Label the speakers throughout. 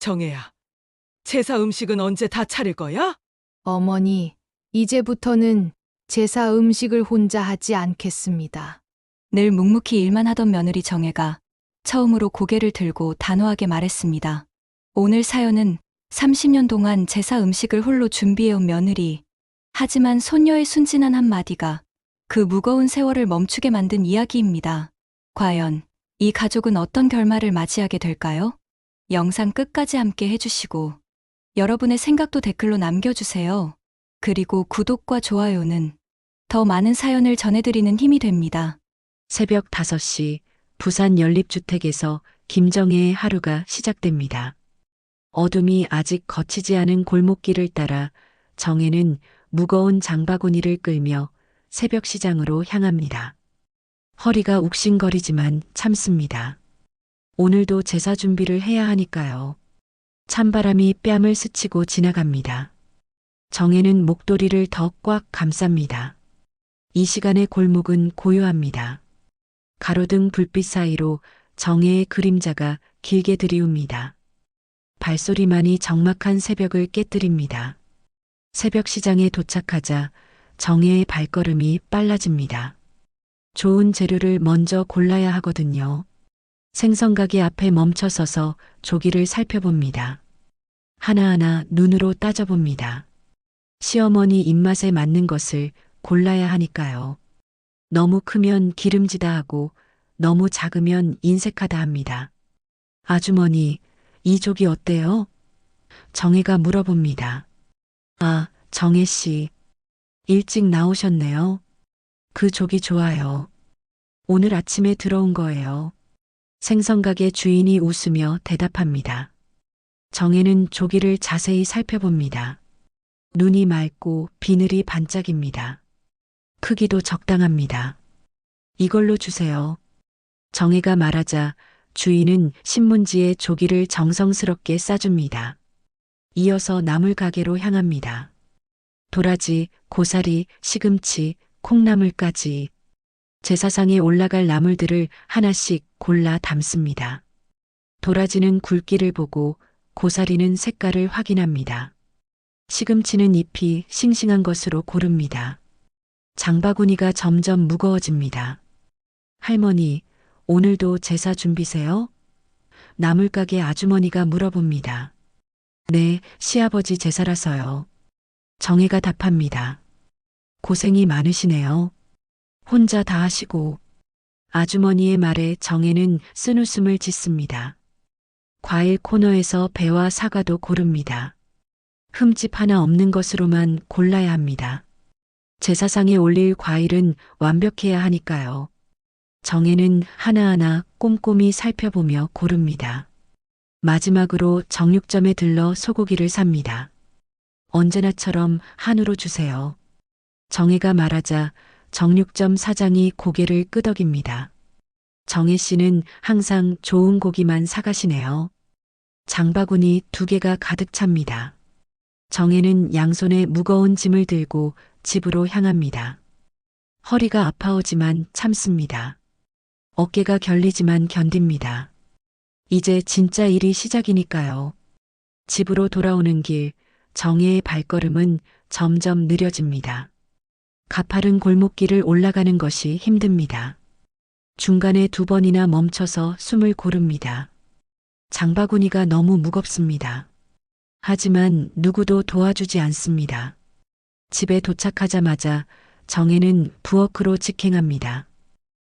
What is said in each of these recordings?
Speaker 1: 정혜야, 제사 음식은 언제 다 차릴 거야?
Speaker 2: 어머니, 이제부터는 제사 음식을 혼자 하지 않겠습니다.
Speaker 3: 늘 묵묵히 일만 하던 며느리 정혜가 처음으로 고개를 들고 단호하게 말했습니다. 오늘 사연은 30년 동안 제사 음식을 홀로 준비해온 며느리, 하지만 손녀의 순진한 한마디가 그 무거운 세월을 멈추게 만든 이야기입니다. 과연 이 가족은 어떤 결말을 맞이하게 될까요? 영상 끝까지 함께 해주시고 여러분의 생각도 댓글로 남겨주세요. 그리고 구독과 좋아요는 더 많은 사연을 전해드리는 힘이 됩니다.
Speaker 4: 새벽 5시 부산 연립주택에서 김정혜의 하루가 시작됩니다. 어둠이 아직 걷히지 않은 골목길을 따라 정혜는 무거운 장바구니를 끌며 새벽 시장으로 향합니다. 허리가 욱신거리지만 참습니다. 오늘도 제사 준비를 해야 하니까요. 찬바람이 뺨을 스치고 지나갑니다. 정혜는 목도리를 더 꽉 감쌉니다. 이 시간의 골목은 고요합니다. 가로등 불빛 사이로 정혜의 그림자가 길게 드리웁니다. 발소리만이 적막한 새벽을 깨뜨립니다. 새벽 시장에 도착하자 정혜의 발걸음이 빨라집니다. 좋은 재료를 먼저 골라야 하거든요. 생선가게 앞에 멈춰서서 조기를 살펴봅니다. 하나하나 눈으로 따져봅니다. 시어머니 입맛에 맞는 것을 골라야 하니까요. 너무 크면 기름지다 하고 너무 작으면 인색하다 합니다. 아주머니, 이 조기 어때요? 정혜가 물어봅니다. 아, 정혜 씨. 일찍 나오셨네요. 그 조기 좋아요. 오늘 아침에 들어온 거예요. 생선가게 주인이 웃으며 대답합니다. 정혜는 조기를 자세히 살펴봅니다. 눈이 맑고 비늘이 반짝입니다. 크기도 적당합니다. 이걸로 주세요. 정혜가 말하자 주인은 신문지에 조기를 정성스럽게 싸줍니다. 이어서 나물 가게로 향합니다. 도라지, 고사리, 시금치, 콩나물까지 제사상에 올라갈 나물들을 하나씩 골라 담습니다. 도라지는 굵기를 보고 고사리는 색깔을 확인합니다. 시금치는 잎이 싱싱한 것으로 고릅니다. 장바구니가 점점 무거워집니다. 할머니, 오늘도 제사 준비세요? 나물가게 아주머니가 물어봅니다. 네, 시아버지 제사라서요. 정혜가 답합니다. 고생이 많으시네요. 혼자 다 하시고. 아주머니의 말에 정혜는 쓴웃음을 짓습니다. 과일 코너에서 배와 사과도 고릅니다. 흠집 하나 없는 것으로만 골라야 합니다. 제사상에 올릴 과일은 완벽해야 하니까요. 정혜는 하나하나 꼼꼼히 살펴보며 고릅니다. 마지막으로 정육점에 들러 소고기를 삽니다. 언제나처럼 한우로 주세요. 정혜가 말하자 정육점 사장이 고개를 끄덕입니다. 정혜 씨는 항상 좋은 고기만 사가시네요. 장바구니 2개가 가득 찹니다. 정혜는 양손에 무거운 짐을 들고 집으로 향합니다. 허리가 아파오지만 참습니다. 어깨가 결리지만 견딥니다. 이제 진짜 일이 시작이니까요. 집으로 돌아오는 길, 정혜의 발걸음은 점점 느려집니다. 가파른 골목길을 올라가는 것이 힘듭니다. 중간에 2번이나 멈춰서 숨을 고릅니다. 장바구니가 너무 무겁습니다. 하지만 누구도 도와주지 않습니다. 집에 도착하자마자 정혜는 부엌으로 직행합니다.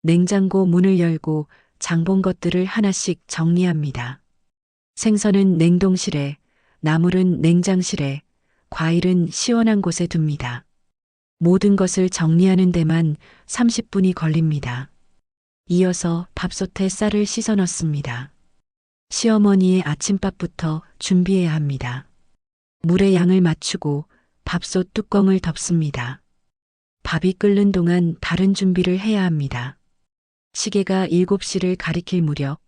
Speaker 4: 냉장고 문을 열고 장본 것들을 하나씩 정리합니다. 생선은 냉동실에, 나물은 냉장실에, 과일은 시원한 곳에 둡니다. 모든 것을 정리하는 데만 30분이 걸립니다. 이어서 밥솥에 쌀을 씻어 넣습니다. 시어머니의 아침밥부터 준비해야 합니다. 물의 양을 맞추고 밥솥 뚜껑을 덮습니다. 밥이 끓는 동안 다른 준비를 해야 합니다. 시계가 7시를 가리킬 무렵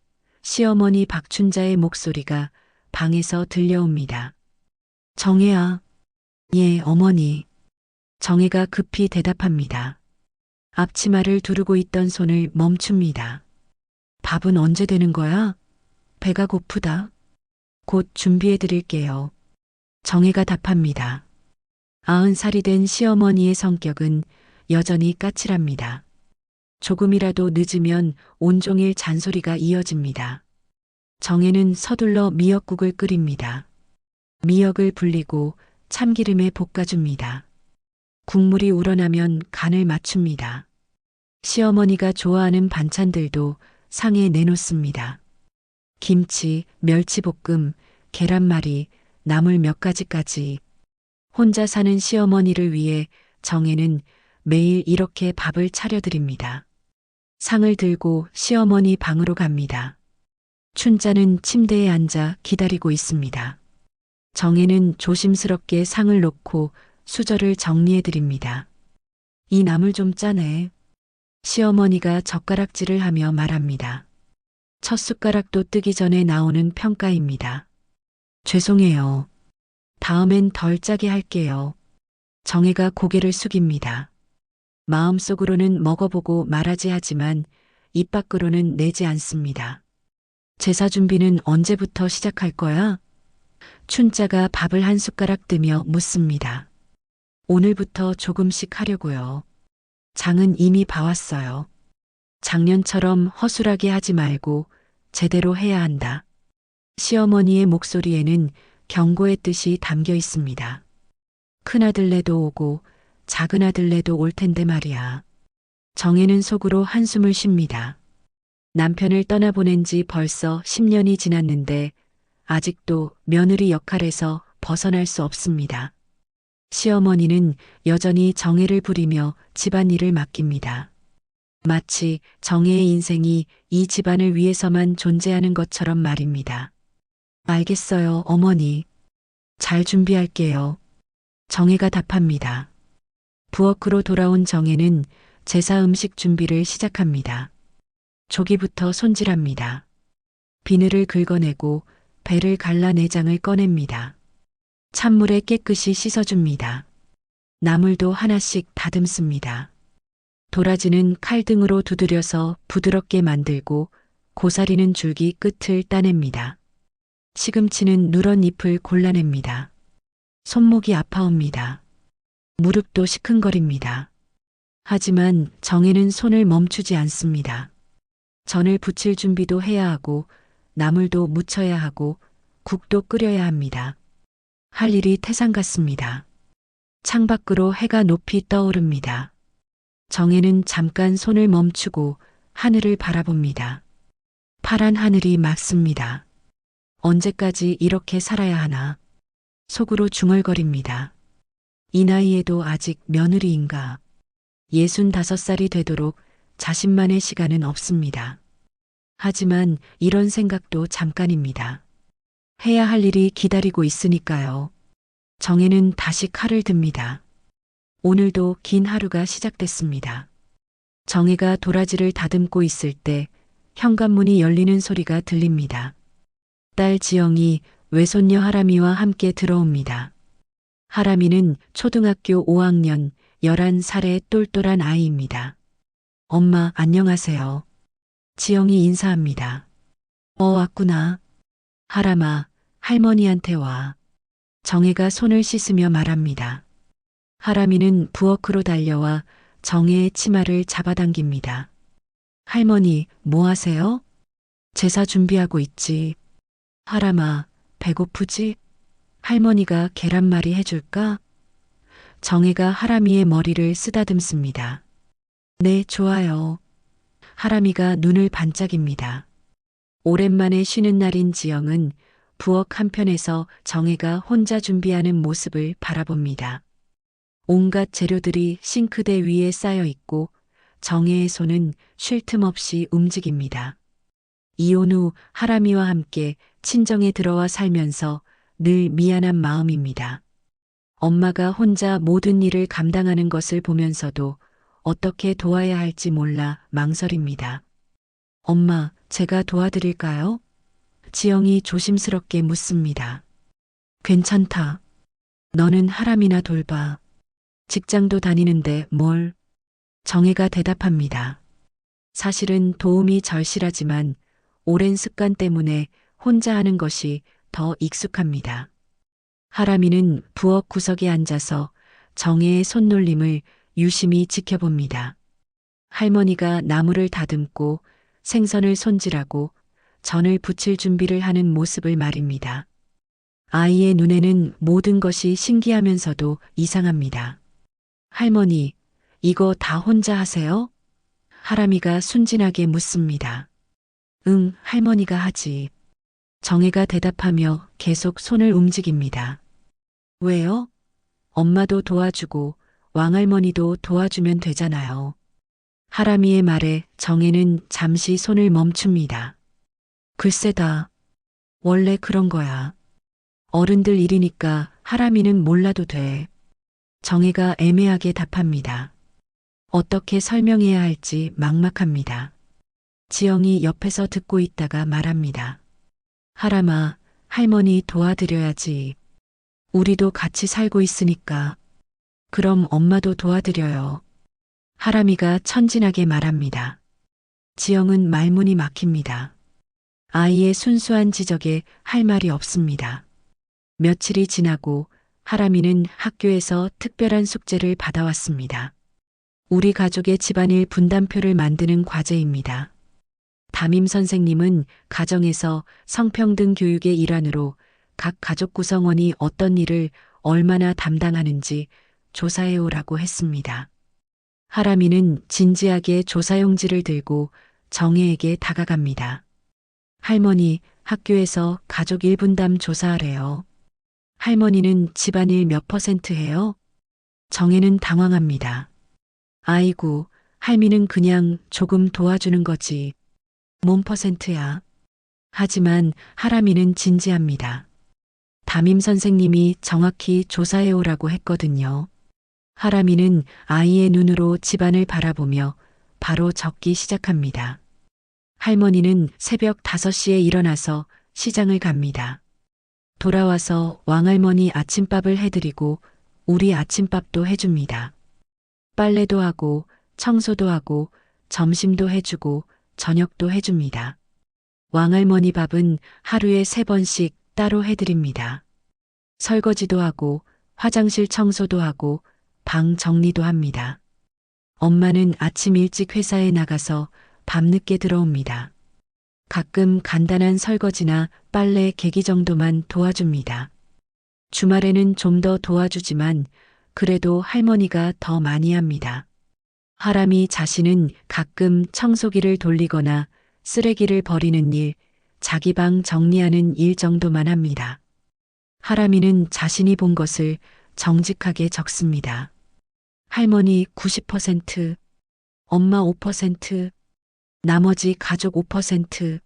Speaker 4: 시어머니 박춘자의 목소리가 방에서 들려옵니다. 정혜야. 예, 어머니. 정혜가 급히 대답합니다. 앞치마를 두르고 있던 손을 멈춥니다. 밥은 언제 되는 거야? 배가 고프다. 곧 준비해 드릴게요. 정혜가 답합니다. 90살이 된 시어머니의 성격은 여전히 까칠합니다. 조금이라도 늦으면 온종일 잔소리가 이어집니다. 정혜는 서둘러 미역국을 끓입니다. 미역을 불리고 참기름에 볶아줍니다. 국물이 우러나면 간을 맞춥니다. 시어머니가 좋아하는 반찬들도 상에 내놓습니다. 김치, 멸치볶음, 계란말이, 나물 몇 가지까지. 혼자 사는 시어머니를 위해 정혜는 매일 이렇게 밥을 차려드립니다. 상을 들고 시어머니 방으로 갑니다. 춘자는 침대에 앉아 기다리고 있습니다. 정혜는 조심스럽게 상을 놓고 수저를 정리해드립니다. 이 나물 좀 짜네. 시어머니가 젓가락질을 하며 말합니다. 첫 숟가락도 뜨기 전에 나오는 평가입니다. 죄송해요. 다음엔 덜 짜게 할게요. 정혜가 고개를 숙입니다. 마음속으로는 먹어보고 말하지 하지만 입 밖으로는 내지 않습니다. 제사 준비는 언제부터 시작할 거야? 춘자가 밥을 한 숟가락 뜨며 묻습니다. 오늘부터 조금씩 하려고요. 장은 이미 봐왔어요. 작년처럼 허술하게 하지 말고 제대로 해야 한다. 시어머니의 목소리에는 경고의 뜻이 담겨 있습니다. 큰아들네도 오고 작은아들네도 올 텐데 말이야. 정혜는 속으로 한숨을 쉽니다. 남편을 떠나보낸 지 벌써 10년이 지났는데 아직도 며느리 역할에서 벗어날 수 없습니다. 시어머니는 여전히 정혜를 부리며 집안일을 맡깁니다. 마치 정혜의 인생이 이 집안을 위해서만 존재하는 것처럼 말입니다. 알겠어요, 어머니. 잘 준비할게요. 정혜가 답합니다. 부엌으로 돌아온 정혜는 제사 음식 준비를 시작합니다. 조기부터 손질합니다. 비늘을 긁어내고 배를 갈라 내장을 꺼냅니다. 찬물에 깨끗이 씻어줍니다. 나물도 하나씩 다듬습니다. 도라지는 칼등으로 두드려서 부드럽게 만들고 고사리는 줄기 끝을 따냅니다. 시금치는 누런 잎을 골라냅니다. 손목이 아파옵니다. 무릎도 시큰거립니다. 하지만 정혜는 손을 멈추지 않습니다. 전을 부칠 준비도 해야 하고 나물도 무쳐야 하고 국도 끓여야 합니다. 할 일이 태산 같습니다. 창밖으로 해가 높이 떠오릅니다. 정혜는 잠깐 손을 멈추고 하늘을 바라봅니다. 파란 하늘이 맑습니다. 언제까지 이렇게 살아야 하나? 속으로 중얼거립니다. 이 나이에도 아직 며느리인가? 65살이 되도록 자신만의 시간은 없습니다. 하지만 이런 생각도 잠깐입니다. 해야 할 일이 기다리고 있으니까요. 정혜는 다시 칼을 듭니다. 오늘도 긴 하루가 시작됐습니다. 정혜가 도라지를 다듬고 있을 때 현관문이 열리는 소리가 들립니다. 딸 지영이 외손녀 하람이와 함께 들어옵니다. 하람이는 초등학교 5학년 11살의 똘똘한 아이입니다. 엄마, 안녕하세요. 지영이 인사합니다. 왔구나. 하람아, 할머니한테 와. 정혜가 손을 씻으며 말합니다. 하람이는 부엌으로 달려와 정혜의 치마를 잡아당깁니다. 할머니, 뭐 하세요? 제사 준비하고 있지. 하람아, 배고프지? 할머니가 계란말이 해줄까? 정혜가 하람이의 머리를 쓰다듬습니다. 네, 좋아요. 하람이가 눈을 반짝입니다. 오랜만에 쉬는 날인 지영은 부엌 한편에서 정혜가 혼자 준비하는 모습을 바라봅니다. 온갖 재료들이 싱크대 위에 쌓여 있고 정혜의 손은 쉴 틈 없이 움직입니다. 이혼 후 하람이와 함께 친정에 들어와 살면서 늘 미안한 마음입니다. 엄마가 혼자 모든 일을 감당하는 것을 보면서도 어떻게 도와야 할지 몰라 망설입니다. 엄마, 제가 도와드릴까요? 지영이 조심스럽게 묻습니다. 괜찮다. 너는 하람이나 돌봐. 직장도 다니는데 뭘? 정혜가 대답합니다. 사실은 도움이 절실하지만 오랜 습관 때문에 혼자 하는 것이 더 익숙합니다. 하람이는 부엌 구석에 앉아서 정혜의 손놀림을 유심히 지켜봅니다. 할머니가 나물을 다듬고 생선을 손질하고 전을 부칠 준비를 하는 모습을 말입니다. 아이의 눈에는 모든 것이 신기하면서도 이상합니다. 할머니, 이거 다 혼자 하세요? 하람이가 순진하게 묻습니다. 응, 할머니가 하지. 정혜가 대답하며 계속 손을 움직입니다. 왜요? 엄마도 도와주고 왕할머니도 도와주면 되잖아요. 하람이의 말에 정혜는 잠시 손을 멈춥니다. 글쎄다. 원래 그런 거야. 어른들 일이니까 하람이는 몰라도 돼. 정혜가 애매하게 답합니다. 어떻게 설명해야 할지 막막합니다. 지영이 옆에서 듣고 있다가 말합니다. 하람아, 할머니 도와드려야지. 우리도 같이 살고 있으니까. 그럼 엄마도 도와드려요. 하람이가 천진하게 말합니다. 지영은 말문이 막힙니다. 아이의 순수한 지적에 할 말이 없습니다. 며칠이 지나고 하람이는 학교에서 특별한 숙제를 받아왔습니다. 우리 가족의 집안일 분담표를 만드는 과제입니다. 담임 선생님은 가정에서 성평등 교육의 일환으로 각 가족 구성원이 어떤 일을 얼마나 담당하는지 조사해오라고 했습니다. 하람이는 진지하게 조사용지를 들고 정혜에게 다가갑니다. 할머니, 학교에서 가족 1분담 조사하래요. 할머니는 집안일 몇 % 해요? 정혜는 당황합니다. 아이고, 할미는 그냥 조금 도와주는 거지. 뭔 %야? 하지만 하람이는 진지합니다. 담임 선생님이 정확히 조사해오라고 했거든요. 하람이는 아이의 눈으로 집안을 바라보며 바로 적기 시작합니다. 할머니는 새벽 5시에 일어나서 시장을 갑니다. 돌아와서 왕할머니 아침밥을 해드리고 우리 아침밥도 해줍니다. 빨래도 하고 청소도 하고 점심도 해주고 저녁도 해줍니다. 왕할머니 밥은 하루에 3번씩 따로 해드립니다. 설거지도 하고 화장실 청소도 하고 방 정리도 합니다. 엄마는 아침 일찍 회사에 나가서 밤늦게 들어옵니다. 가끔 간단한 설거지나 빨래 개기 정도만 도와줍니다. 주말에는 좀 더 도와주지만 그래도 할머니가 더 많이 합니다. 하람이 자신은 가끔 청소기를 돌리거나 쓰레기를 버리는 일, 자기 방 정리하는 일 정도만 합니다. 하람이는 자신이 본 것을 정직하게 적습니다. 할머니 90%, 엄마 5%, 나머지 가족 5%,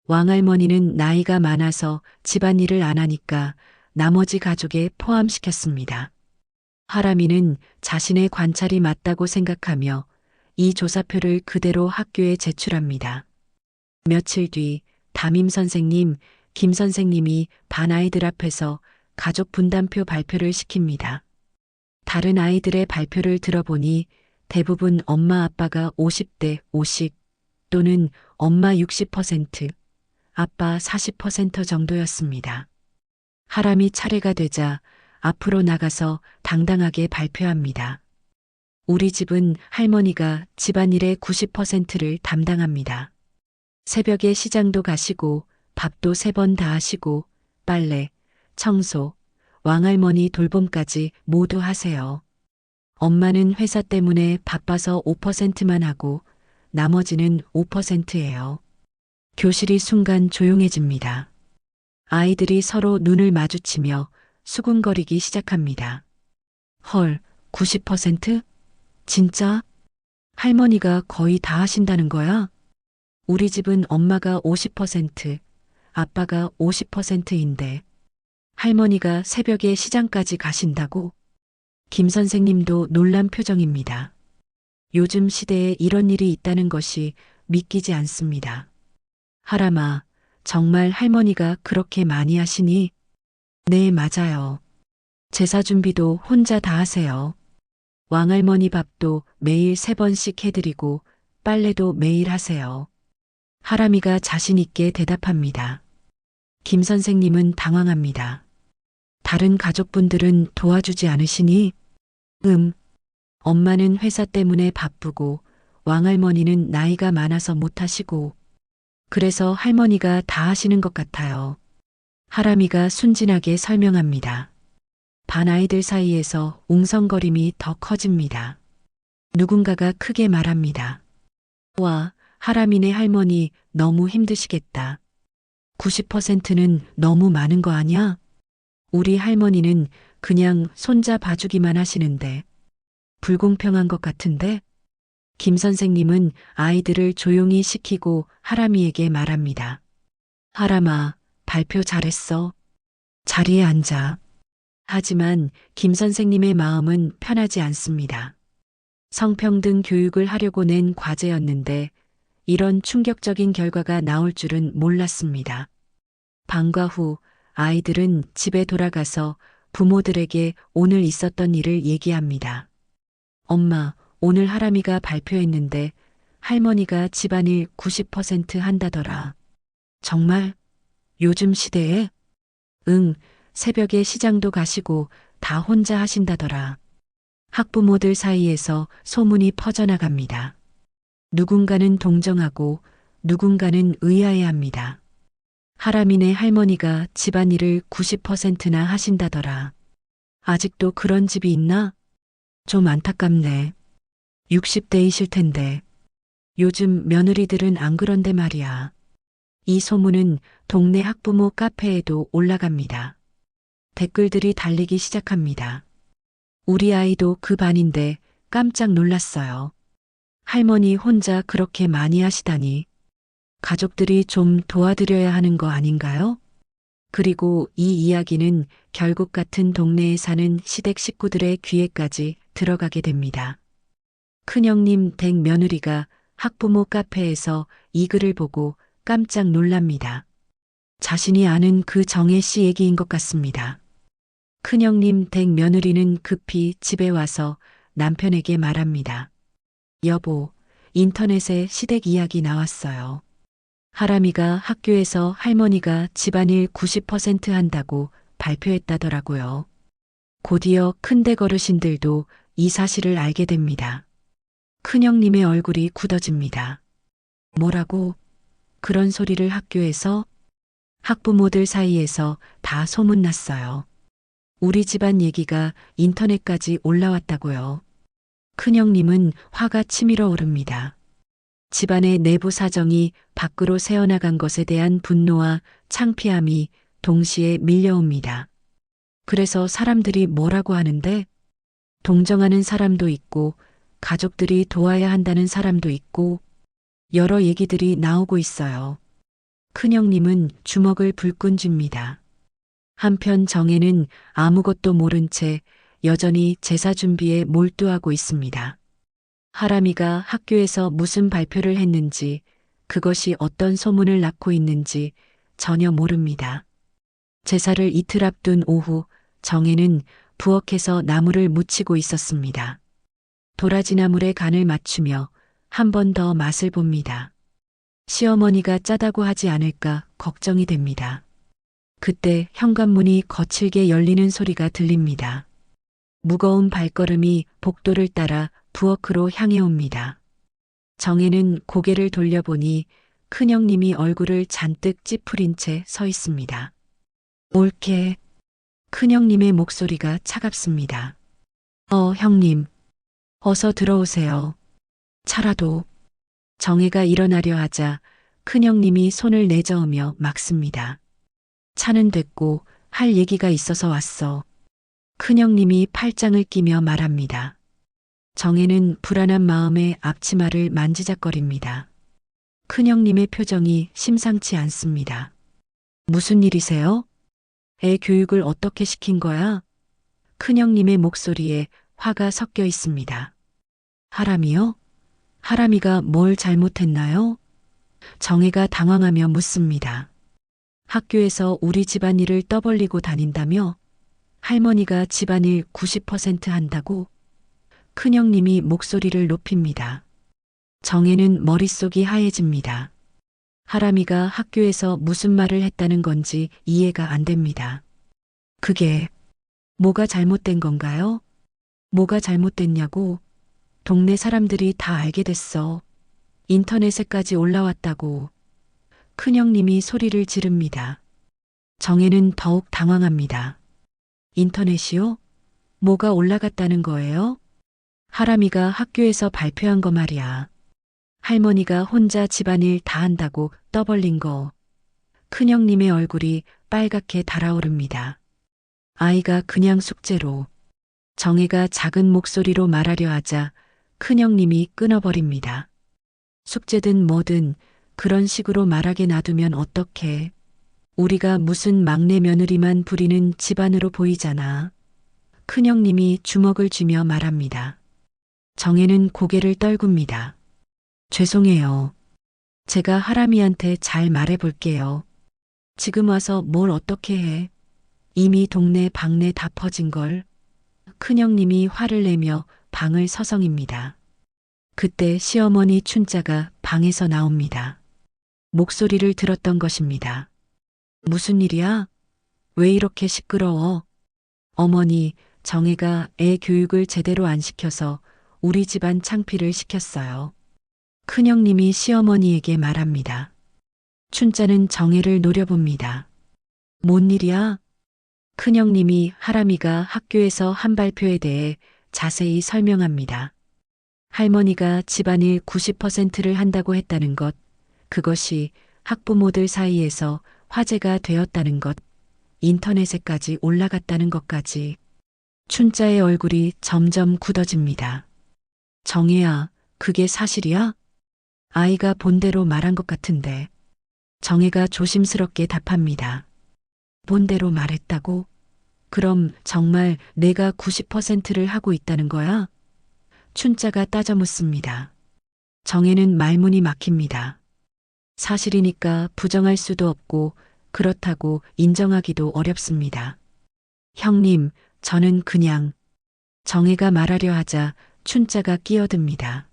Speaker 4: 왕할머니는 나이가 많아서 집안일을 안 하니까 나머지 가족에 포함시켰습니다. 하람이는 자신의 관찰이 맞다고 생각하며 이 조사표를 그대로 학교에 제출합니다. 며칠 뒤 담임 선생님, 김 선생님이 반 아이들 앞에서 가족 분담표 발표를 시킵니다. 다른 아이들의 발표를 들어보니 대부분 엄마 아빠가 50대 50 또는 엄마 60%, 아빠 40% 정도였습니다. 하람이 차례가 되자 앞으로 나가서 당당하게 발표합니다. 우리 집은 할머니가 집안일의 90%를 담당합니다. 새벽에 시장도 가시고 밥도 3번 다 하시고 빨래, 청소, 왕할머니 돌봄까지 모두 하세요. 엄마는 회사 때문에 바빠서 5%만 하고 나머지는 5%예요. 교실이 순간 조용해집니다. 아이들이 서로 눈을 마주치며 수군거리기 시작합니다. 헐, 90%? 진짜? 할머니가 거의 다 하신다는 거야? 우리 집은 엄마가 50%, 아빠가 50%인데 할머니가 새벽에 시장까지 가신다고? 김 선생님도 놀란 표정입니다. 요즘 시대에 이런 일이 있다는 것이 믿기지 않습니다. 하람아, 정말 할머니가 그렇게 많이 하시니? 네, 맞아요. 제사 준비도 혼자 다 하세요. 왕할머니 밥도 매일 3번씩 해드리고 빨래도 매일 하세요. 하람이가 자신 있게 대답합니다. 김 선생님은 당황합니다. 다른 가족분들은 도와주지 않으시니? 엄마는 회사 때문에 바쁘고 왕할머니는 나이가 많아서 못하시고 그래서 할머니가 다 하시는 것 같아요. 하람이가 순진하게 설명합니다. 반 아이들 사이에서 웅성거림이 더 커집니다. 누군가가 크게 말합니다. 와, 하람이네 할머니 너무 힘드시겠다. 90%는 너무 많은 거 아니야? 우리 할머니는 그냥 손자 봐주기만 하시는데 불공평한 것 같은데? 김 선생님은 아이들을 조용히 시키고 하람이에게 말합니다. 하람아, 발표 잘했어. 자리에 앉아. 하지만 김 선생님의 마음은 편하지 않습니다. 성평등 교육을 하려고 낸 과제였는데 이런 충격적인 결과가 나올 줄은 몰랐습니다. 방과 후 아이들은 집에 돌아가서 부모들에게 오늘 있었던 일을 얘기합니다. 엄마, 오늘 하람이가 발표했는데 할머니가 집안일 90% 한다더라. 정말? 요즘 시대에? 응, 새벽에 시장도 가시고 다 혼자 하신다더라. 학부모들 사이에서 소문이 퍼져나갑니다. 누군가는 동정하고 누군가는 의아해합니다. 하람이네 할머니가 집안일을 90%나 하신다더라. 아직도 그런 집이 있나? 좀 안타깝네. 60대이실 텐데. 요즘 며느리들은 안 그런데 말이야. 이 소문은 동네 학부모 카페에도 올라갑니다. 댓글들이 달리기 시작합니다. 우리 아이도 그 반인데 깜짝 놀랐어요. 할머니 혼자 그렇게 많이 하시다니. 가족들이 좀 도와드려야 하는 거 아닌가요? 그리고 이 이야기는 결국 같은 동네에 사는 시댁 식구들의 귀에까지 들어가게 됩니다. 큰형님 댁 며느리가 학부모 카페에서 이 글을 보고 깜짝 놀랍니다. 자신이 아는 그 정혜 씨 얘기인 것 같습니다. 큰형님 댁 며느리는 급히 집에 와서 남편에게 말합니다. 여보, 인터넷에 시댁 이야기 나왔어요. 하람이가 학교에서 할머니가 집안일 90% 한다고 발표했다더라고요. 곧이어 큰댁 어르신들도 이 사실을 알게 됩니다. 큰형님의 얼굴이 굳어집니다. 뭐라고? 그런 소리를 학교에서? 학부모들 사이에서 다 소문났어요. 우리 집안 얘기가 인터넷까지 올라왔다고요. 큰형님은 화가 치밀어 오릅니다. 집안의 내부 사정이 밖으로 새어나간 것에 대한 분노와 창피함이 동시에 밀려옵니다. 그래서 사람들이 뭐라고 하는데? 동정하는 사람도 있고 가족들이 도와야 한다는 사람도 있고 여러 얘기들이 나오고 있어요. 큰형님은 주먹을 불끈 쥡니다. 한편 정혜는 아무것도 모른 채 여전히 제사 준비에 몰두하고 있습니다. 하람이가 학교에서 무슨 발표를 했는지, 그것이 어떤 소문을 낳고 있는지 전혀 모릅니다. 제사를 이틀 앞둔 오후 정혜는 부엌에서 나물을 무치고 있었습니다. 도라지나물에 간을 맞추며 한 번 더 맛을 봅니다. 시어머니가 짜다고 하지 않을까 걱정이 됩니다. 그때 현관문이 거칠게 열리는 소리가 들립니다. 무거운 발걸음이 복도를 따라 부엌으로 향해 옵니다. 정혜는 고개를 돌려보니 큰형님이 얼굴을 잔뜩 찌푸린 채 서 있습니다. 옳게. 큰형님의 목소리가 차갑습니다. 형님. 어서 들어오세요. 차라도. 정혜가 일어나려 하자 큰형님이 손을 내저으며 막습니다. 차는 됐고 할 얘기가 있어서 왔어. 큰형님이 팔짱을 끼며 말합니다. 정혜는 불안한 마음에 앞치마를 만지작거립니다. 큰형님의 표정이 심상치 않습니다. 무슨 일이세요? 애 교육을 어떻게 시킨 거야? 큰형님의 목소리에 화가 섞여 있습니다. 하람이요? 하람이가 뭘 잘못했나요? 정혜가 당황하며 묻습니다. 학교에서 우리 집안일을 떠벌리고 다닌다며? 할머니가 집안일 90% 한다고? 큰형님이 목소리를 높입니다. 정혜는 머릿속이 하얘집니다. 하람이가 학교에서 무슨 말을 했다는 건지 이해가 안 됩니다. 그게 뭐가 잘못된 건가요? 뭐가 잘못됐냐고? 동네 사람들이 다 알게 됐어. 인터넷에까지 올라왔다고. 큰형님이 소리를 지릅니다. 정혜는 더욱 당황합니다. 인터넷이요? 뭐가 올라갔다는 거예요? 하람이가 학교에서 발표한 거 말이야. 할머니가 혼자 집안일 다 한다고 떠벌린 거. 큰형님의 얼굴이 빨갛게 달아오릅니다. 아이가 그냥 숙제로. 정혜가 작은 목소리로 말하려 하자 큰형님이 끊어버립니다. 숙제든 뭐든 그런 식으로 말하게 놔두면 어떡해. 우리가 무슨 막내 며느리만 부리는 집안으로 보이잖아. 큰형님이 주먹을 쥐며 말합니다. 정혜는 고개를 떨굽니다. 죄송해요. 제가 하람이한테 잘 말해볼게요. 지금 와서 뭘 어떻게 해. 이미 동네 방네 다 퍼진 걸. 큰형님이 화를 내며 방을 서성입니다. 그때 시어머니 춘자가 방에서 나옵니다. 목소리를 들었던 것입니다. 무슨 일이야? 왜 이렇게 시끄러워? 어머니, 정혜가 애 교육을 제대로 안 시켜서 우리 집안 창피를 시켰어요. 큰형님이 시어머니에게 말합니다. 춘자는 정혜를 노려봅니다. 뭔 일이야? 큰형님이 하람이가 학교에서 한 발표에 대해 자세히 설명합니다. 할머니가 집안일 90%를 한다고 했다는 것, 그것이 학부모들 사이에서 화제가 되었다는 것, 인터넷에까지 올라갔다는 것까지. 춘자의 얼굴이 점점 굳어집니다. 정혜야, 그게 사실이야? 아이가 본대로 말한 것 같은데. 정혜가 조심스럽게 답합니다. 본대로 말했다고? 그럼 정말 내가 90%를 하고 있다는 거야? 춘자가 따져 묻습니다. 정혜는 말문이 막힙니다. 사실이니까 부정할 수도 없고 그렇다고 인정하기도 어렵습니다. 형님, 저는 그냥. 정혜가 말하려 하자 춘자가 끼어듭니다.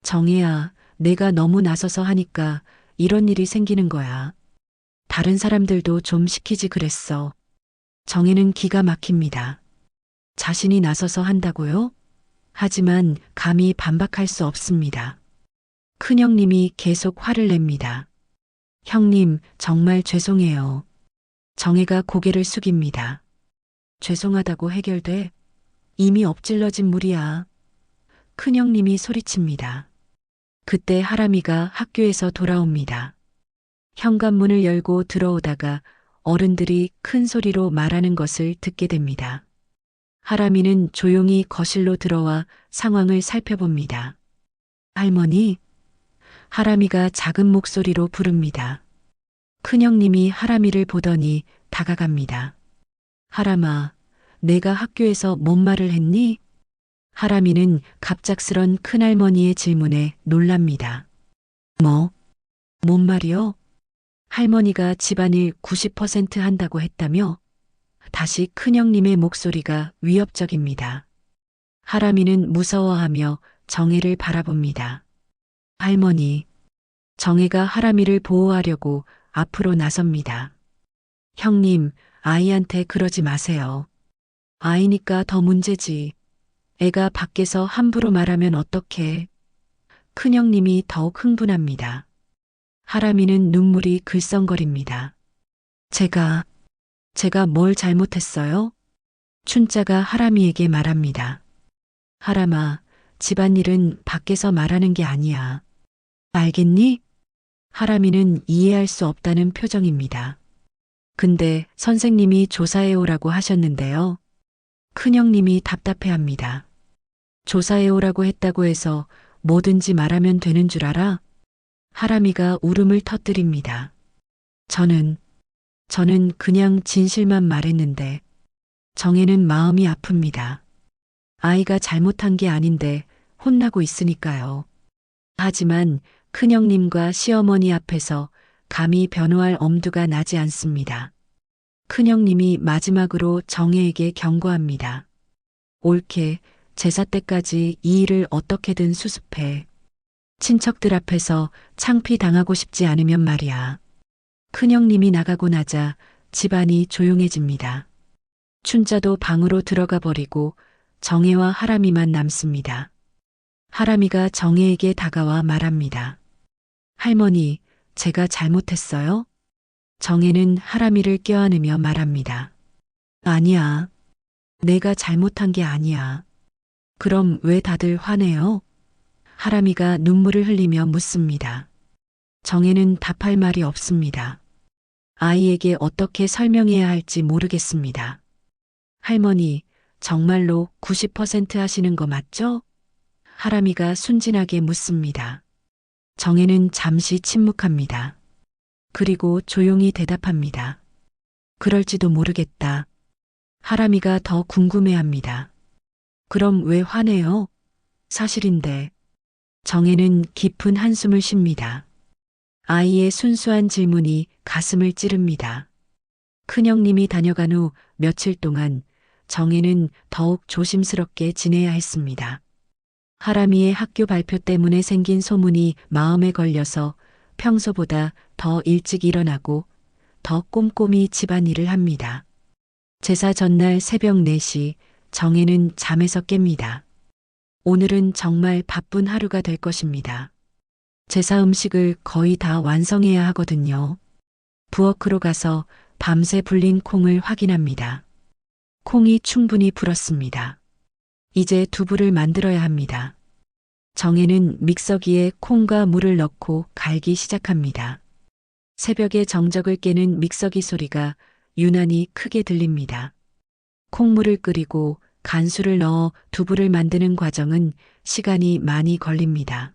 Speaker 4: 정혜야, 내가 너무 나서서 하니까 이런 일이 생기는 거야. 다른 사람들도 좀 시키지 그랬어. 정혜는 기가 막힙니다. 자신이 나서서 한다고요? 하지만 감히 반박할 수 없습니다. 큰형님이 계속 화를 냅니다. 형님, 정말 죄송해요. 정혜가 고개를 숙입니다. 죄송하다고 해결돼? 이미 엎질러진 물이야. 큰형님이 소리칩니다. 그때 하람이가 학교에서 돌아옵니다. 현관문을 열고 들어오다가 어른들이 큰 소리로 말하는 것을 듣게 됩니다. 하람이는 조용히 거실로 들어와 상황을 살펴봅니다. 할머니? 하람이가 작은 목소리로 부릅니다. 큰형님이 하람이를 보더니 다가갑니다. 하람아, 내가 학교에서 뭔 말을 했니? 하람이는 갑작스런 큰할머니의 질문에 놀랍니다. 뭐? 뭔 말이요? 할머니가 집안일 90% 한다고 했다며? 다시 큰형님의 목소리가 위협적입니다. 하람이는 무서워하며 정혜를 바라봅니다. 할머니. 정혜가 하람이를 보호하려고 앞으로 나섭니다. 형님, 아이한테 그러지 마세요. 아이니까 더 문제지. 애가 밖에서 함부로 말하면 어떡해. 큰형님이 더욱 흥분합니다. 하람이는 눈물이 글썽거립니다. 제가 뭘 잘못했어요? 춘자가 하람이에게 말합니다. 하람아, 집안일은 밖에서 말하는 게 아니야. 알겠니? 하람이는 이해할 수 없다는 표정입니다. 근데 선생님이 조사해오라고 하셨는데요. 큰형님이 답답해합니다. 조사해오라고 했다고 해서 뭐든지 말하면 되는 줄 알아? 하람이가 울음을 터뜨립니다. 저는 그냥 진실만 말했는데. 정혜는 마음이 아픕니다. 아이가 잘못한 게 아닌데 혼나고 있으니까요. 하지만 큰형님과 시어머니 앞에서 감히 변호할 엄두가 나지 않습니다. 큰형님이 마지막으로 정혜에게 경고합니다. 옳게 제사 때까지 이 일을 어떻게든 수습해. 친척들 앞에서 창피 당하고 싶지 않으면 말이야. 큰형님이 나가고 나자 집안이 조용해집니다. 춘자도 방으로 들어가 버리고 정혜와 하람이만 남습니다. 하람이가 정혜에게 다가와 말합니다. 할머니, 제가 잘못했어요? 정혜는 하람이를 껴안으며 말합니다. 아니야. 내가 잘못한 게 아니야. 그럼 왜 다들 화내요? 하람이가 눈물을 흘리며 묻습니다. 정혜는 답할 말이 없습니다. 아이에게 어떻게 설명해야 할지 모르겠습니다. 할머니, 정말로 90% 하시는 거 맞죠? 하람이가 순진하게 묻습니다. 정혜는 잠시 침묵합니다. 그리고 조용히 대답합니다. 그럴지도 모르겠다. 하람이가 더 궁금해합니다. 그럼 왜 화내요? 사실인데. 정혜는 깊은 한숨을 쉽니다. 아이의 순수한 질문이 가슴을 찌릅니다. 큰형님이 다녀간 후 며칠 동안 정혜는 더욱 조심스럽게 지내야 했습니다. 하람이의 학교 발표 때문에 생긴 소문이 마음에 걸려서 평소보다 더 일찍 일어나고 더 꼼꼼히 집안일을 합니다. 제사 전날 새벽 4시 정혜는 잠에서 깹니다. 오늘은 정말 바쁜 하루가 될 것입니다. 제사 음식을 거의 다 완성해야 하거든요. 부엌으로 가서 밤새 불린 콩을 확인합니다. 콩이 충분히 불었습니다. 이제 두부를 만들어야 합니다. 정혜는 믹서기에 콩과 물을 넣고 갈기 시작합니다. 새벽에 정적을 깨는 믹서기 소리가 유난히 크게 들립니다. 콩물을 끓이고 간수를 넣어 두부를 만드는 과정은 시간이 많이 걸립니다.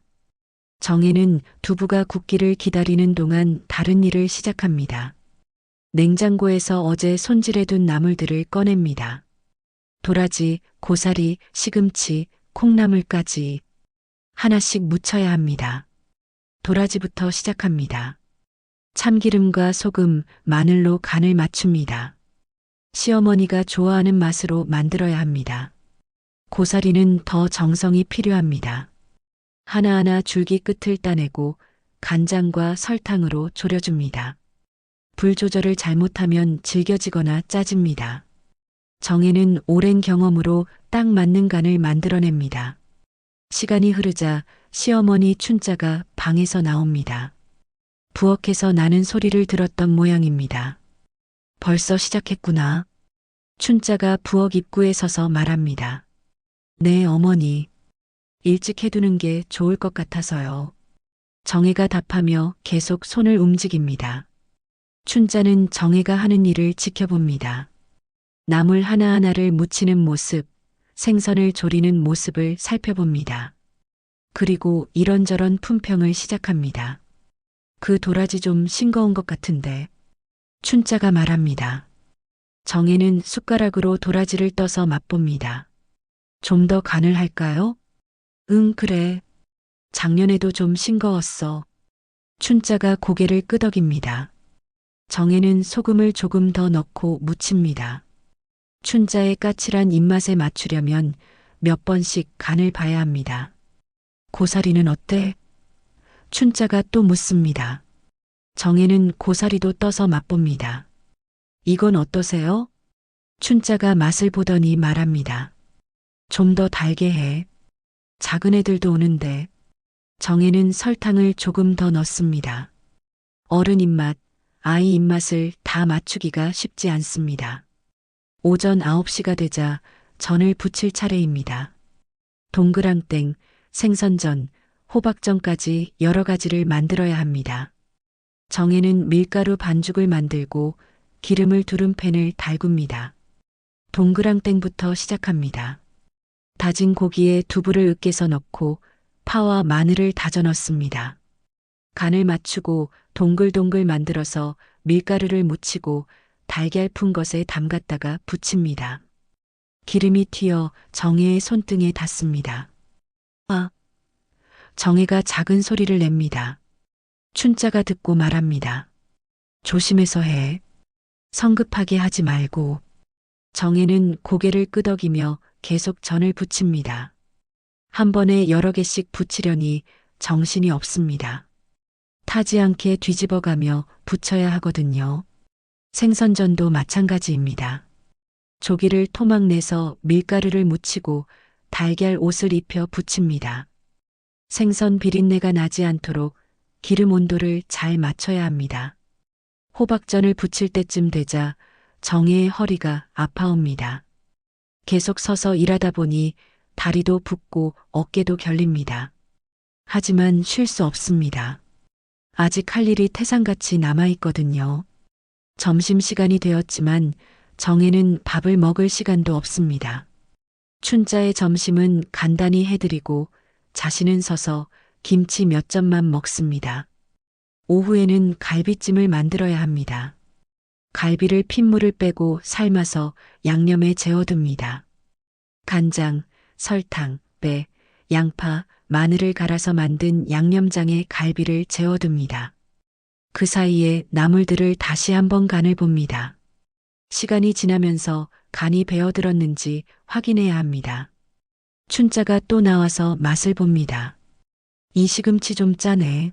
Speaker 4: 정혜는 두부가 굳기를 기다리는 동안 다른 일을 시작합니다. 냉장고에서 어제 손질해둔 나물들을 꺼냅니다. 도라지, 고사리, 시금치, 콩나물까지 하나씩 무쳐야 합니다. 도라지부터 시작합니다. 참기름과 소금, 마늘로 간을 맞춥니다. 시어머니가 좋아하는 맛으로 만들어야 합니다. 고사리는 더 정성이 필요합니다. 하나하나 줄기 끝을 따내고 간장과 설탕으로 졸여줍니다. 불 조절을 잘못하면 질겨지거나 짜집니다. 정혜는 오랜 경험으로 딱 맞는 간을 만들어냅니다. 시간이 흐르자 시어머니 춘자가 방에서 나옵니다. 부엌에서 나는 소리를 들었던 모양입니다. 벌써 시작했구나. 춘자가 부엌 입구에 서서 말합니다. 네, 어머니. 일찍 해두는 게 좋을 것 같아서요. 정혜가 답하며 계속 손을 움직입니다. 춘자는 정혜가 하는 일을 지켜봅니다. 나물 하나하나를 무치는 모습, 생선을 조리는 모습을 살펴봅니다. 그리고 이런저런 품평을 시작합니다. 그 도라지 좀 싱거운 것 같은데. 춘자가 말합니다. 정혜는 숟가락으로 도라지를 떠서 맛봅니다. 좀 더 간을 할까요? 응, 그래. 작년에도 좀 싱거웠어. 춘자가 고개를 끄덕입니다. 정혜는 소금을 조금 더 넣고 무칩니다. 춘자의 까칠한 입맛에 맞추려면 몇 번씩 간을 봐야 합니다. 고사리는 어때? 춘자가 또 묻습니다. 정혜는 고사리도 떠서 맛봅니다. 이건 어떠세요? 춘자가 맛을 보더니 말합니다. 좀 더 달게 해. 작은 애들도 오는데. 정혜는 설탕을 조금 더 넣습니다. 어른 입맛, 아이 입맛을 다 맞추기가 쉽지 않습니다. 오전 9시가 되자 전을 부칠 차례입니다. 동그랑땡, 생선전, 호박전까지 여러 가지를 만들어야 합니다. 정혜는 밀가루 반죽을 만들고 기름을 두른 팬을 달굽니다. 동그랑땡부터 시작합니다. 다진 고기에 두부를 으깨서 넣고 파와 마늘을 다져 넣습니다. 간을 맞추고 동글동글 만들어서 밀가루를 묻히고 달걀 푼 것에 담갔다가 부칩니다. 기름이 튀어 정혜의 손등에 닿습니다. 아! 정혜가 작은 소리를 냅니다. 춘자가 듣고 말합니다. 조심해서 해. 성급하게 하지 말고. 정혜는 고개를 끄덕이며 계속 전을 부칩니다. 한 번에 여러 개씩 부치려니 정신이 없습니다. 타지 않게 뒤집어가며 부쳐야 하거든요. 생선전도 마찬가지입니다. 조기를 토막 내서 밀가루를 묻히고 달걀 옷을 입혀 부칩니다. 생선 비린내가 나지 않도록 기름 온도를 잘 맞춰야 합니다. 호박전을 부칠 때쯤 되자 정혜의 허리가 아파옵니다. 계속 서서 일하다 보니 다리도 붓고 어깨도 결립니다. 하지만 쉴 수 없습니다. 아직 할 일이 태산같이 남아있거든요. 점심시간이 되었지만 정혜는 밥을 먹을 시간도 없습니다. 춘자의 점심은 간단히 해드리고 자신은 서서 김치 몇 점만 먹습니다. 오후에는 갈비찜을 만들어야 합니다. 갈비를 핏물을 빼고 삶아서 양념에 재워둡니다. 간장, 설탕, 배, 양파, 마늘을 갈아서 만든 양념장에 갈비를 재워둡니다. 그 사이에 나물들을 다시 한번 간을 봅니다. 시간이 지나면서 간이 배어들었는지 확인해야 합니다. 춘자가 또 나와서 맛을 봅니다. 이 시금치 좀 짜네.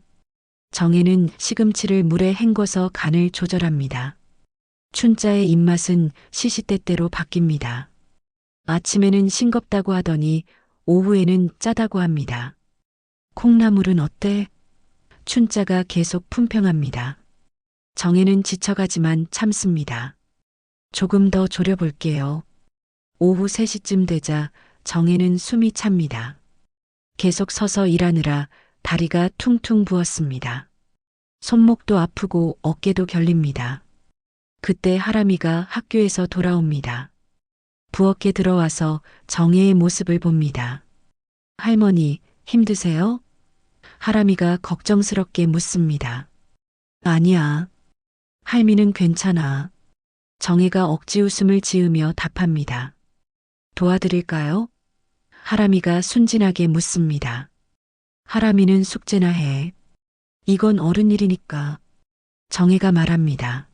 Speaker 4: 정혜는 시금치를 물에 헹궈서 간을 조절합니다. 춘자의 입맛은 시시때때로 바뀝니다. 아침에는 싱겁다고 하더니 오후에는 짜다고 합니다. 콩나물은 어때? 춘자가 계속 품평합니다. 정혜는 지쳐가지만 참습니다. 조금 더 졸여볼게요. 오후 3시쯤 되자 정혜는 숨이 찹니다. 계속 서서 일하느라 다리가 퉁퉁 부었습니다. 손목도 아프고 어깨도 결립니다. 그때 하람이가 학교에서 돌아옵니다. 부엌에 들어와서 정혜의 모습을 봅니다. 할머니, 힘드세요? 하람이가 걱정스럽게 묻습니다. 아니야. 할미는 괜찮아. 정혜가 억지 웃음을 지으며 답합니다. 도와드릴까요? 하람이가 순진하게 묻습니다. 하람이는 숙제나 해. 이건 어른 일이니까. 정혜가 말합니다.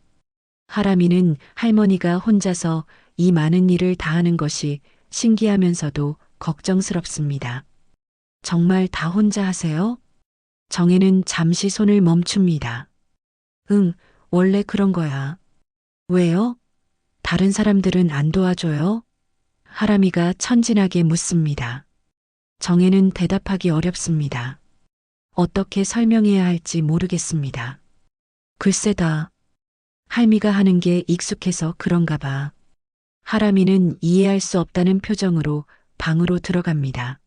Speaker 4: 하람이는 할머니가 혼자서 이 많은 일을 다 하는 것이 신기하면서도 걱정스럽습니다. 정말 다 혼자 하세요? 정혜는 잠시 손을 멈춥니다. 응, 원래 그런 거야. 왜요? 다른 사람들은 안 도와줘요? 하람이가 천진하게 묻습니다. 정혜는 대답하기 어렵습니다. 어떻게 설명해야 할지 모르겠습니다. 글쎄다. 할미가 하는 게 익숙해서 그런가 봐. 하람이는 이해할 수 없다는 표정으로 방으로 들어갑니다.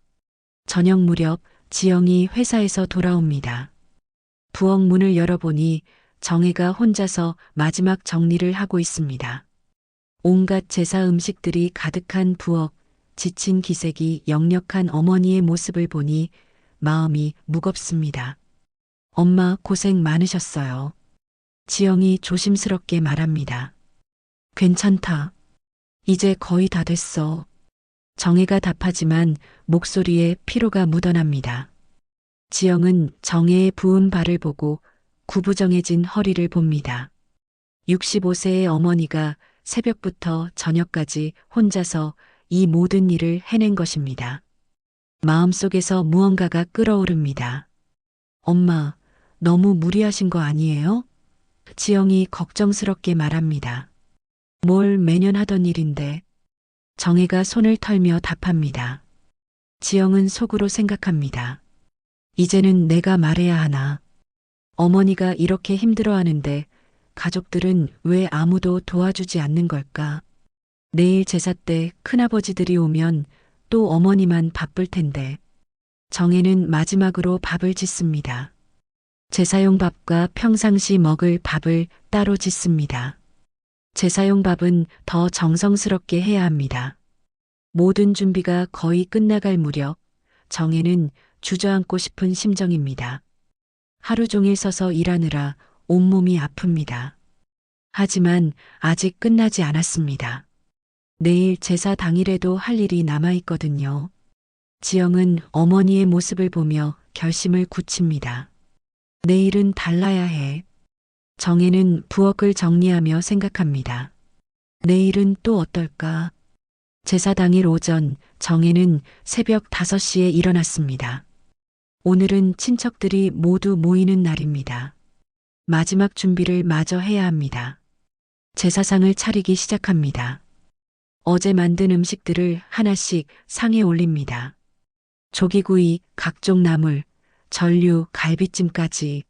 Speaker 4: 저녁 무렵 지영이 회사에서 돌아옵니다. 부엌 문을 열어보니 정혜가 혼자서 마지막 정리를 하고 있습니다. 온갖 제사 음식들이 가득한 부엌, 지친 기색이 역력한 어머니의 모습을 보니 마음이 무겁습니다. 엄마 고생 많으셨어요. 지영이 조심스럽게 말합니다. 괜찮다. 이제 거의 다 됐어. 정혜가 답하지만 목소리에 피로가 묻어납니다. 지영은 정혜의 부은 발을 보고 구부정해진 허리를 봅니다. 65세의 어머니가 새벽부터 저녁까지 혼자서 이 모든 일을 해낸 것입니다. 마음속에서 무언가가 끓어오릅니다. 엄마, 너무 무리하신 거 아니에요? 지영이 걱정스럽게 말합니다. 뭘 매년 하던 일인데. 정혜가 손을 털며 답합니다. 지영은 속으로 생각합니다. 이제는 내가 말해야 하나. 어머니가 이렇게 힘들어하는데 가족들은 왜 아무도 도와주지 않는 걸까? 내일 제사 때 큰아버지들이 오면 또 어머니만 바쁠 텐데. 정혜는 마지막으로 밥을 짓습니다. 제사용 밥과 평상시 먹을 밥을 따로 짓습니다. 제사용 밥은 더 정성스럽게 해야 합니다. 모든 준비가 거의 끝나갈 무렵 정혜는 주저앉고 싶은 심정입니다. 하루 종일 서서 일하느라 온몸이 아픕니다. 하지만 아직 끝나지 않았습니다. 내일 제사 당일에도 할 일이 남아있거든요. 지영은 어머니의 모습을 보며 결심을 굳힙니다. 내일은 달라야 해. 정혜는 부엌을 정리하며 생각합니다. 내일은 또 어떨까? 제사 당일 오전 정혜는 새벽 5시에 일어났습니다. 오늘은 친척들이 모두 모이는 날입니다. 마지막 준비를 마저 해야 합니다. 제사상을 차리기 시작합니다. 어제 만든 음식들을 하나씩 상에 올립니다. 조기구이, 각종 나물, 전류, 갈비찜까지